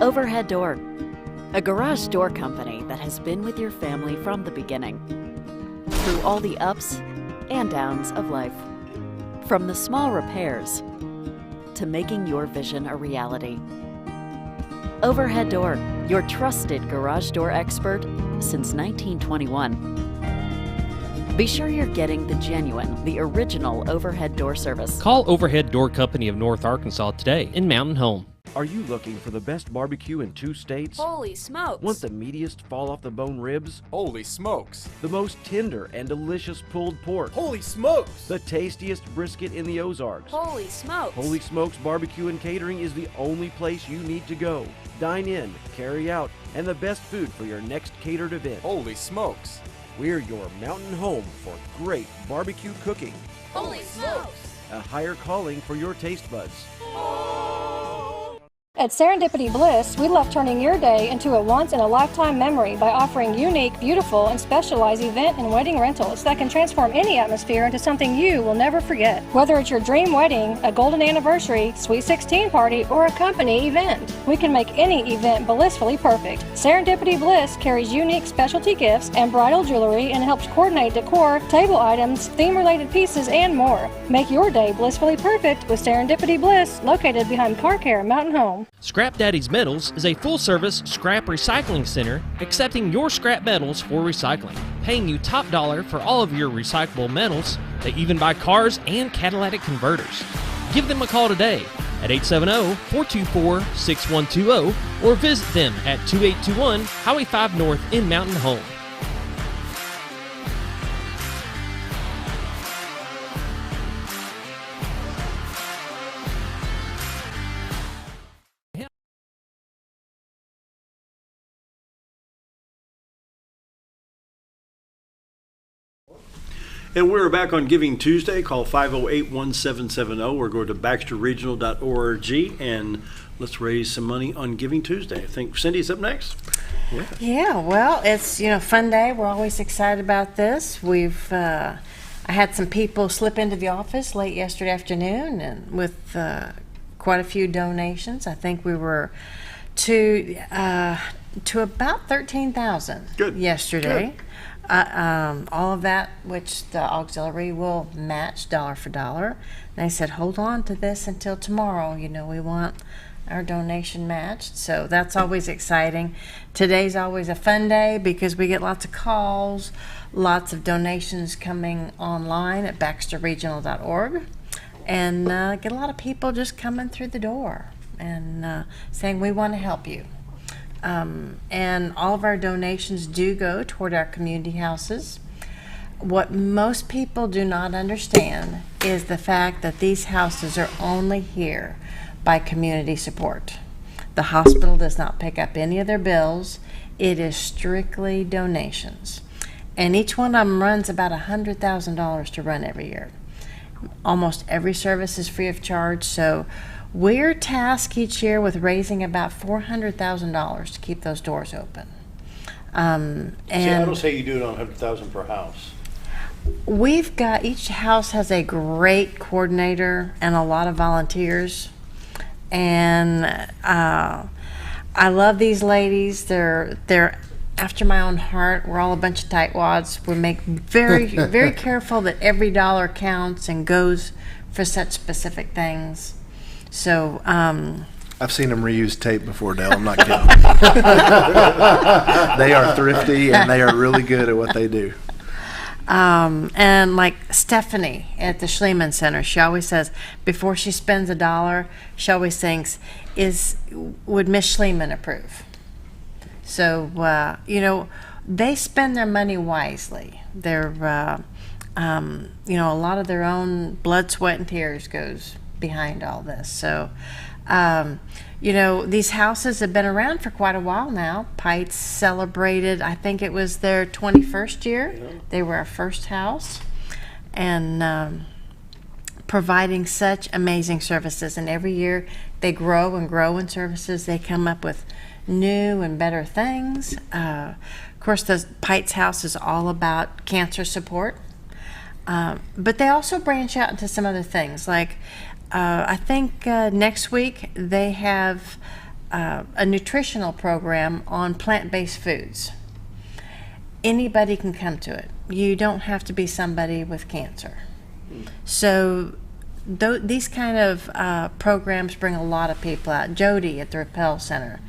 Overhead Door, a garage door company that has been with your family from the beginning, through all the ups and downs of life. From the small repairs to making your vision a reality. Overhead Door, your trusted garage door expert since 1921. Be sure you're getting the genuine, the original overhead door service. Call Overhead Door Company of North Arkansas today in Mountain Home. Are you looking for the best barbecue in 2 states? Holy smokes! Want the meatiest fall-off-the-bone ribs? Holy smokes! The most tender and delicious pulled pork? Holy smokes! The tastiest brisket in the Ozarks? Holy smokes! Holy Smokes Barbecue and Catering is the only place you need to go. Dine in, carry out, and the best food for your next catered event. Holy smokes! We're your mountain home for great barbecue cooking. Holy smokes! A higher calling for your taste buds. At Serendipity Bliss, we love turning your day into a once-in-a-lifetime memory by offering unique, beautiful, and specialized event and wedding rentals that can transform any atmosphere into something you will never forget. Whether it's your dream wedding, a golden anniversary, sweet 16 party, or a company event, we can make any event blissfully perfect. Serendipity Bliss carries unique specialty gifts and bridal jewelry and helps coordinate decor, table items, theme-related pieces, and more. Make your day blissfully perfect with Serendipity Bliss, located behind Car Care Mountain Home. Scrap Daddy's Metals is a full-service scrap recycling center accepting your scrap metals for recycling, paying you top dollar for all of your recyclable metals. They even buy cars and catalytic converters. Give them a call today at 870-424-6120 or visit them at 2821 Highway 5 North in Mountain Home. And we're back on Giving Tuesday. Call 508-1770 or go to baxterregional.org and let's raise some money on Giving Tuesday. I think Cindy's up next. Yeah, well, it's fun day. We're always excited about this. I had some people slip into the office late yesterday afternoon and with quite a few donations. I think we were to about 13,000 yesterday. Good. All of that, which the auxiliary will match dollar for dollar. And I said, hold on to this until tomorrow. We want our donation matched. So that's always exciting. Today's always a fun day because we get lots of calls, lots of donations coming online at baxterregional.org, and get a lot of people just coming through the door and saying, we want to help you. And all of our donations do go toward our community houses. what most people do not understand is the fact that these houses are only here by community support. The hospital does not pick up any of their bills. It is strictly donations. And each one of them runs about $100,000 to run every year. Almost every service is free of charge, so we're tasked each year with raising about $400,000 to keep those doors open. See, I don't say you do it on 100,000 per house. We've got, each house has a great coordinator and a lot of volunteers. And I love these ladies. They're after my own heart. We're all a bunch of tightwads. We make very careful that every dollar counts and goes for such specific things. So I've seen them reuse tape before, Dale. I'm not kidding. They are thrifty and they are really good at what they do. And like Stephanie at the Schliemann Center, she always says before she spends $1, she always thinks, would Miss Schliemann approve? So, they spend their money wisely. They're, a lot of their own blood, sweat, and tears goes behind all this. So, these houses have been around for quite a while now. Pites celebrated, I think it was their 21st year. Yeah. They were our first house. And providing such amazing services. And every year they grow and grow in services. They come up with new and better things. Of course, the Pites House is all about cancer support. But they also branch out into some other things. Like, I think next week they have a nutritional program on plant-based foods. Anybody can come to it. You don't have to be somebody with cancer. So these kind of programs bring a lot of people out. Jody at the Rappel Center,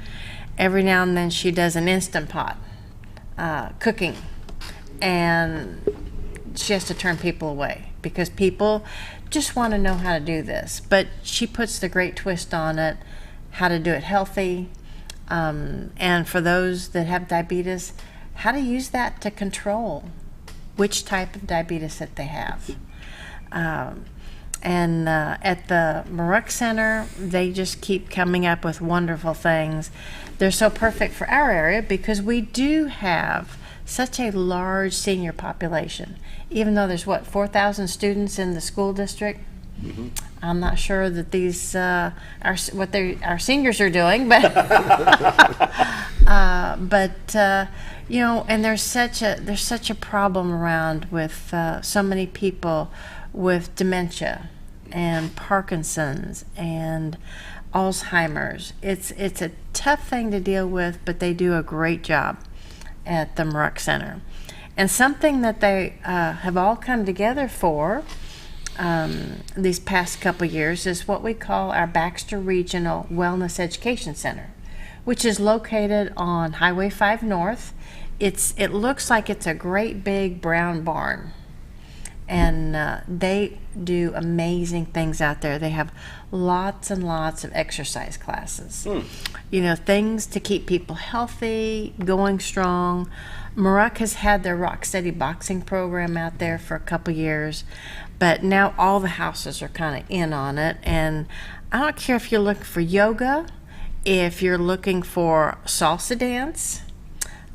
every now and then she does an Instant Pot cooking, and she has to turn people away because people just want to know how to do this. But she puts the great twist on it, how to do it healthy, and for those that have diabetes, how to use that to control which type of diabetes that they have. And at the Maruck Center, they just keep coming up with wonderful things. They're so perfect for our area because we do have such a large senior population. Even though there's 4,000 students in the school district. Mm-hmm. I'm not sure that these our seniors are doing, but and there's such a problem around with so many people with dementia and Parkinson's and Alzheimer's. It's a tough thing to deal with, but they do a great job at the Maruck Center. And something that they have all come together for these past couple years is what we call our Baxter Regional Wellness Education Center, which is located on Highway 5 North. It looks like it's a great big brown barn. And they do amazing things out there. They have lots and lots of exercise classes. Things to keep people healthy, going strong. Maruck has had their Rock Steady boxing program out there for a couple years, but now all the houses are kind of in on it. And I don't care if you're looking for yoga, if you're looking for salsa dance.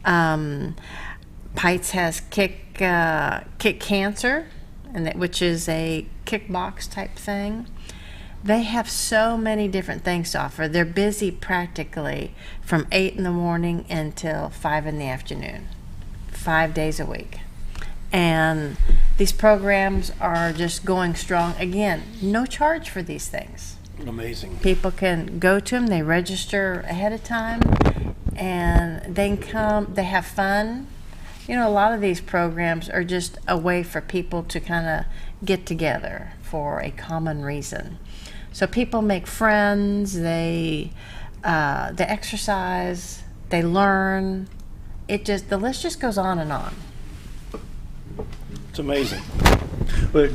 Pites has Kick Cancer, which is a kickbox type thing. They have so many different things to offer. They're busy practically from 8 in the morning until 5 in the afternoon, 5 days a week. And these programs are just going strong. Again, no charge for these things. Amazing. People can go to them, they register ahead of time, and they can come, they have fun. A lot of these programs are just a way for people to kind of get together for a common reason. So people make friends, they exercise, they learn. The list just goes on and on. It's amazing. But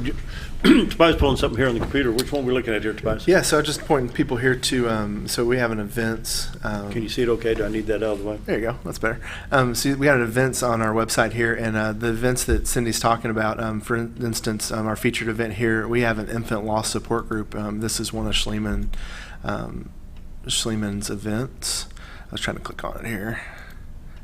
Tobias pulling something here on the computer. Which one are we looking at here, Tobias? Yeah, so just pointing people here to, so we have an events. Can you see it okay? Do I need that out of the way? There you go. That's better. So we got an events on our website here, and the events that Cindy's talking about, for instance, our featured event here, we have an infant loss support group. This is one of Schleman's events. I was trying to click on it here.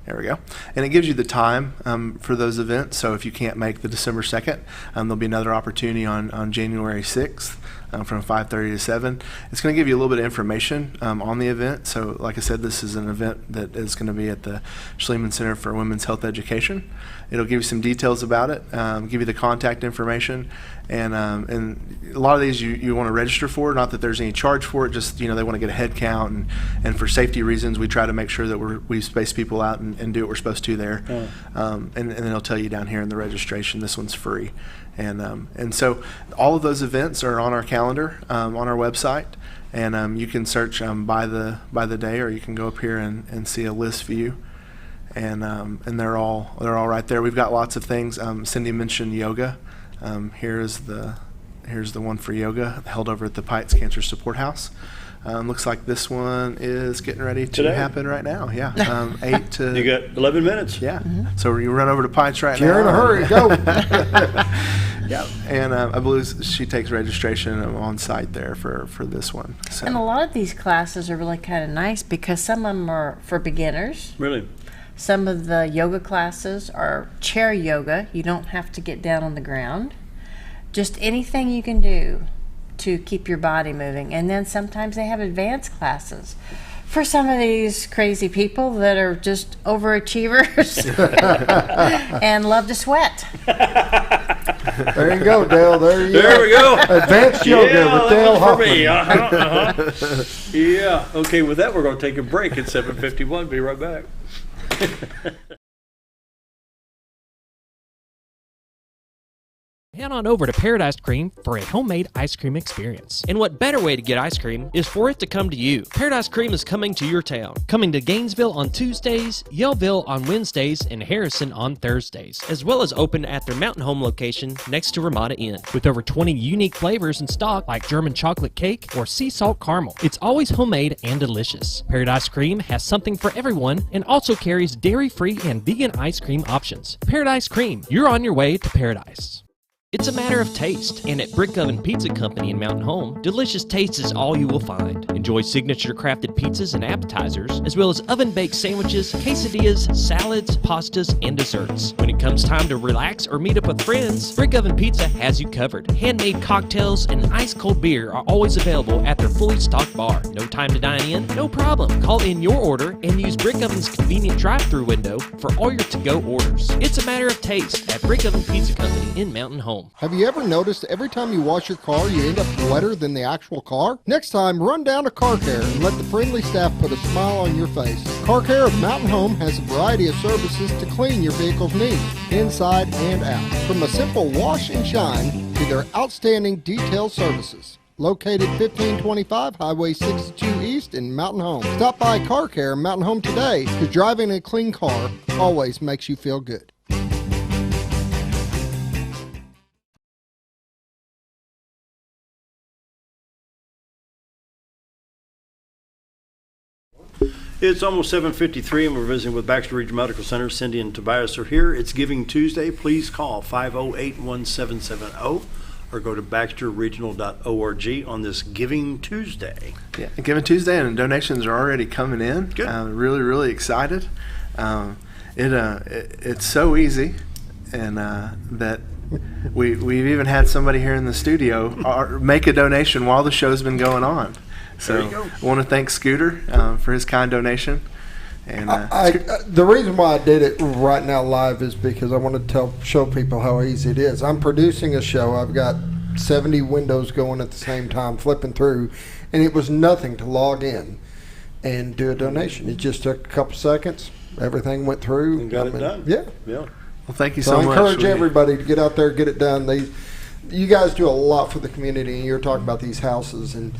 There we go. And it gives you the time for those events. So if you can't make the December 2nd, there'll be another opportunity on January 6th from 5:30 to 7. It's going to give you a little bit of information on the event. So like I said, this is an event that is going to be at the Schleman Center for Women's Health Education. It'll give you some details about it, give you the contact information, and a lot of these you want to register for. Not that there's any charge for it, just they want to get a head count, and for safety reasons, we try to make sure that we space people out and do what we're supposed to there. And then it'll tell you down here in the registration, this one's free, and so all of those events are on our calendar on our website, and you can search by the day, or you can go up here and see a list view. And they're all right there. We've got lots of things. Cindy mentioned yoga. Here's the one for yoga held over at the Pikes Cancer Support House. Looks like this one is getting ready to happen right now. Yeah, 8 to. You got 11 minutes. Yeah. So you run over to Pikes right now. You're in a hurry. Go. Yeah, and I believe she takes registration on site there for this one. So. And a lot of these classes are really kind of nice because some of them are for beginners. Really. Some of the yoga classes are chair yoga. You don't have to get down on the ground. Just anything you can do to keep your body moving. And then sometimes they have advanced classes for some of these crazy people that are just overachievers and love to sweat. There you go, Dale. There we go. Advanced yoga with Dale Hoffman. Yeah. Okay, with that, we're going to take a break at 7:51. Be right back. Head on over to Paradise Cream for a homemade ice cream experience. And what better way to get ice cream is for it to come to you. Paradise Cream is coming to your town. Coming to Gainesville on Tuesdays, Yellville on Wednesdays, and Harrison on Thursdays, as well as open at their Mountain Home location next to Ramada Inn. With over 20 unique flavors in stock like German chocolate cake or sea salt caramel. It's always homemade and delicious. Paradise Cream has something for everyone and also carries dairy-free and vegan ice cream options. Paradise Cream, you're on your way to paradise. It's a matter of taste, and at Brick Oven Pizza Company in Mountain Home, delicious taste is all you will find. Enjoy signature crafted pizzas and appetizers, as well as oven-baked sandwiches, quesadillas, salads, pastas, and desserts. When it comes time to relax or meet up with friends, Brick Oven Pizza has you covered. Handmade cocktails and ice-cold beer are always available at their fully stocked bar. No time to dine in? No problem. Call in your order and use Brick Oven's convenient drive-thru window for all your to-go orders. It's a matter of taste at Brick Oven Pizza Company in Mountain Home. Have you ever noticed every time you wash your car, you end up wetter than the actual car? Next time, run down to Car Care and let the friendly staff put a smile on your face. Car Care of Mountain Home has a variety of services to clean your vehicle's needs, inside and out. From a simple wash and shine to their outstanding detail services. Located 1525 Highway 62 East in Mountain Home. Stop by Car Care Mountain Home today, because driving a clean car always makes you feel good. It's almost 7:53, and we're visiting with Baxter Regional Medical Center. Cindy and Tobias are here. It's Giving Tuesday. Please call 508-1770 or go to baxterregional.org on this Giving Tuesday. Yeah, Giving Tuesday, and donations are already coming in. Good. Really, really excited. It's so easy, and that we've even had somebody here in the studio make a donation while the show's been going on. So I want to thank Scooter for his kind donation. And the reason why I did it right now live is because I want to show people how easy it is. I'm producing a show. I've got 70 windows going at the same time, flipping through, and it was nothing to log in and do a donation. It just took a couple seconds. Everything went through. And got it done. Yeah. Well, thank you so much. I encourage everybody to get out there, get it done. You guys do a lot for the community, and you're talking about these houses, and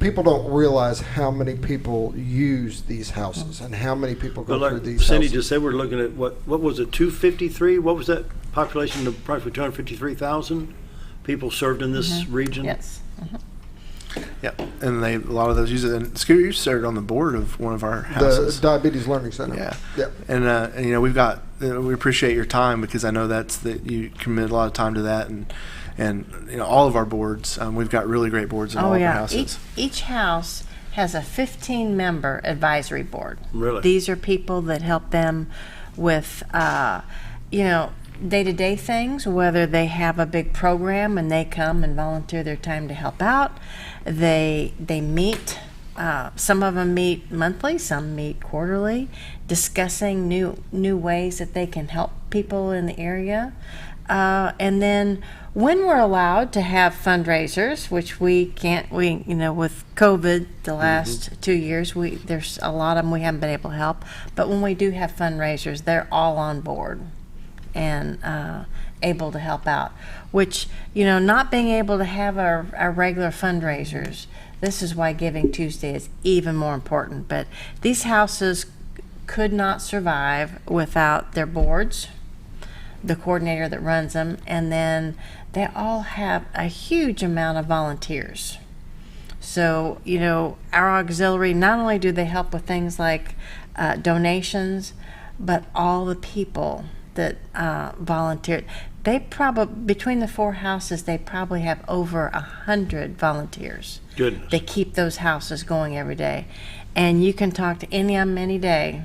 people don't realize how many people use these houses and how many people go through these Cindy houses. just said, we're looking at what was it, 253? What was that population? Approximately 253,000 people served in this region. Yes. Yeah, and a lot of those use it. And Scooter, you served on the board of one of our houses, The Diabetes Learning Center. Yeah, Yep. and we've got we appreciate your time, because I know that you commit a lot of time to that, and all of our boards, we've got really great boards in all of our houses. Each house has a 15-member advisory board. Really? These are people that help them with day-to-day things, whether they have a big program and they come and volunteer their time to help out. They meet, some of them meet monthly, some meet quarterly, discussing new ways that they can help people in the area. And then when we're allowed to have fundraisers, which we can't, with COVID the last 2 years, there's a lot of them we haven't been able to help. But when we do have fundraisers, they're all on board and able to help out, which, not being able to have our regular fundraisers, this is why Giving Tuesday is even more important. But these houses could not survive without their boards, the coordinator that runs them, and then they all have a huge amount of volunteers. So, our auxiliary, not only do they help with things like donations, but all the people that volunteered. They between the 4 houses, they probably have over 100 volunteers. Goodness. They keep those houses going every day. And you can talk to any of them any day,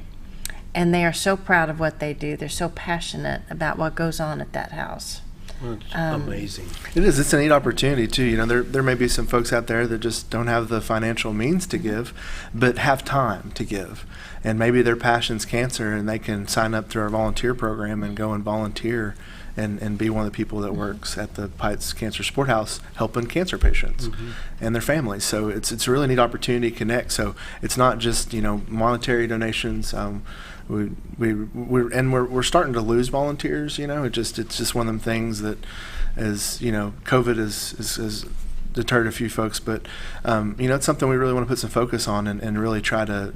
and they are so proud of what they do. They're so passionate about what goes on at that house. That's amazing. It is. It's a neat opportunity too. There may be some folks out there that just don't have the financial means to give, but have time to give. And maybe their passion's cancer, and they can sign up through our volunteer program and go and volunteer and be one of the people that works at the Pites Cancer Support House helping cancer patients and their families. So it's a really neat opportunity to connect. So it's not just monetary donations. We're starting to lose volunteers. It's just one of them things that, as COVID has deterred a few folks, but it's something we really want to put some focus on and really try to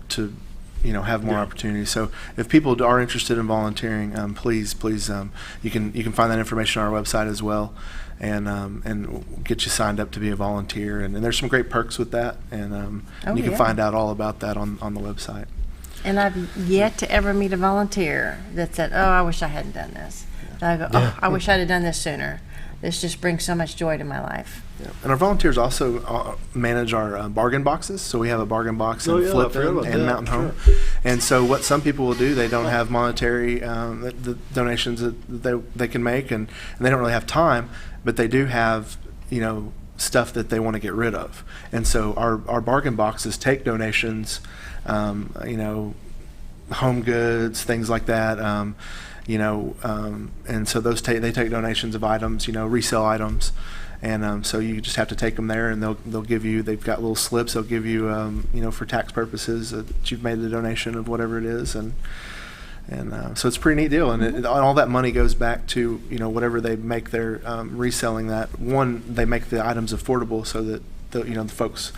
have more opportunities. So if people are interested in volunteering, please, you can find that information on our website as well, and get you signed up to be a volunteer. And there's some great perks with that, and you can find out all about that on the website. And I've yet to ever meet a volunteer that said, "Oh, I wish I hadn't done this." I go, "Oh, I wish I'd have done this sooner." This just brings so much joy to my life. Yeah. And our volunteers also manage our bargain boxes. So we have a bargain box in Flippin and Mountain Home. And so what some people will do, they don't have monetary the donations that they can make, and they don't really have time, but they do have stuff that they want to get rid of. And so our bargain boxes take donations, home goods, things like that. And so they take donations of items, resell items, and so you just have to take them there, and they'll give you. They've got little slips. They'll give you, for tax purposes that you've made the donation of whatever it is, and so it's a pretty neat deal. And all that money goes back to whatever they make their reselling that. One, they make the items affordable so that the folks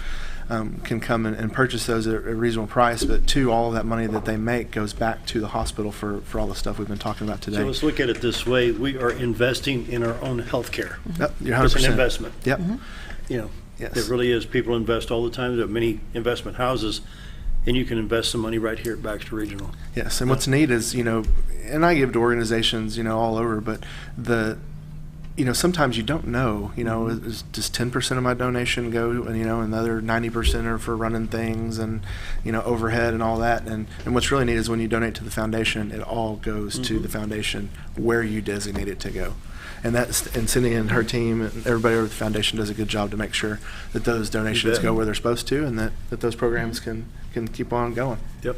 can come and purchase those at a reasonable price, but 2, all of that money that they make goes back to the hospital for all the stuff we've been talking about today. So let's look at it this way. We are investing in our own health care. Yep, you're 100%. It's an investment. Yep. It really is. People invest all the time. There are many investment houses, and you can invest some money right here at Baxter Regional. Yes, and what's neat is, and I give to organizations, all over, but sometimes you don't know, does 10% of my donation go, and the other 90% are for running things and, overhead and all that. And what's really neat is when you donate to the foundation, it all goes to the foundation where you designate it to go. And Cindy and her team and everybody over at the foundation does a good job to make sure that those donations go where they're supposed to, and that those programs can keep on going. Yep.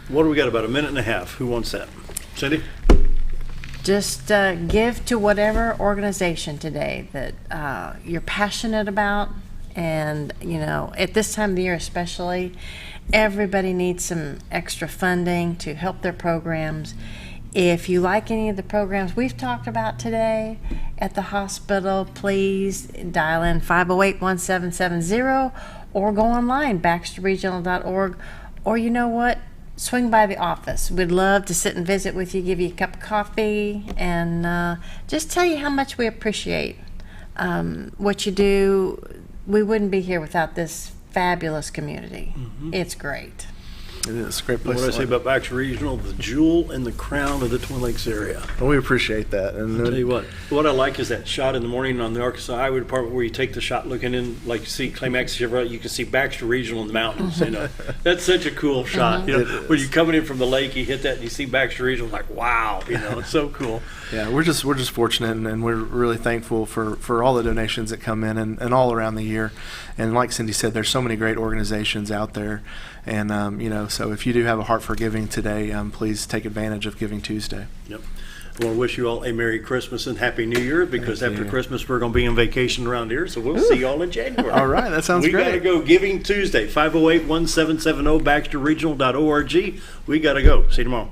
What do we got? About a minute and a half. Who wants that? Cindy? Just give to whatever organization today that you're passionate about. And, at this time of the year especially, everybody needs some extra funding to help their programs. If you like any of the programs we've talked about today at the hospital, please dial in 508-1770 or go online, baxterregional.org, or you know what? Swing by the office. We'd love to sit and visit with you, give you a cup of coffee, and just tell you how much we appreciate what you do. We wouldn't be here without this fabulous community. It's great. It is a great place. What I to say live. about Baxter Regional, the jewel and the crown of the Twin Lakes area. Well, we appreciate that. And I'll tell you what I like is that shot in the morning on the Arkansas Highway Department where you take the shot looking in, like you see Climax Chevrolet, you can see Baxter Regional in the mountains. You know, that's such a cool shot. You know, when you're coming in from the lake, you hit that and you see Baxter Regional, like wow, you know, it's so cool. Yeah, we're just fortunate, and we're really thankful for all the donations that come in and all around the year. And like Cindy said, there's so many great organizations out there, and so if you do have a heart for giving today, please take advantage of Giving Tuesday. Yep. I want to wish you all a Merry Christmas and Happy New Year, because after Christmas we're going to be on vacation around here, so we'll see you all in January. All right, that sounds great. We got to go. Giving Tuesday, 508-1770, BaxterRegional.org. We got to go. See you tomorrow.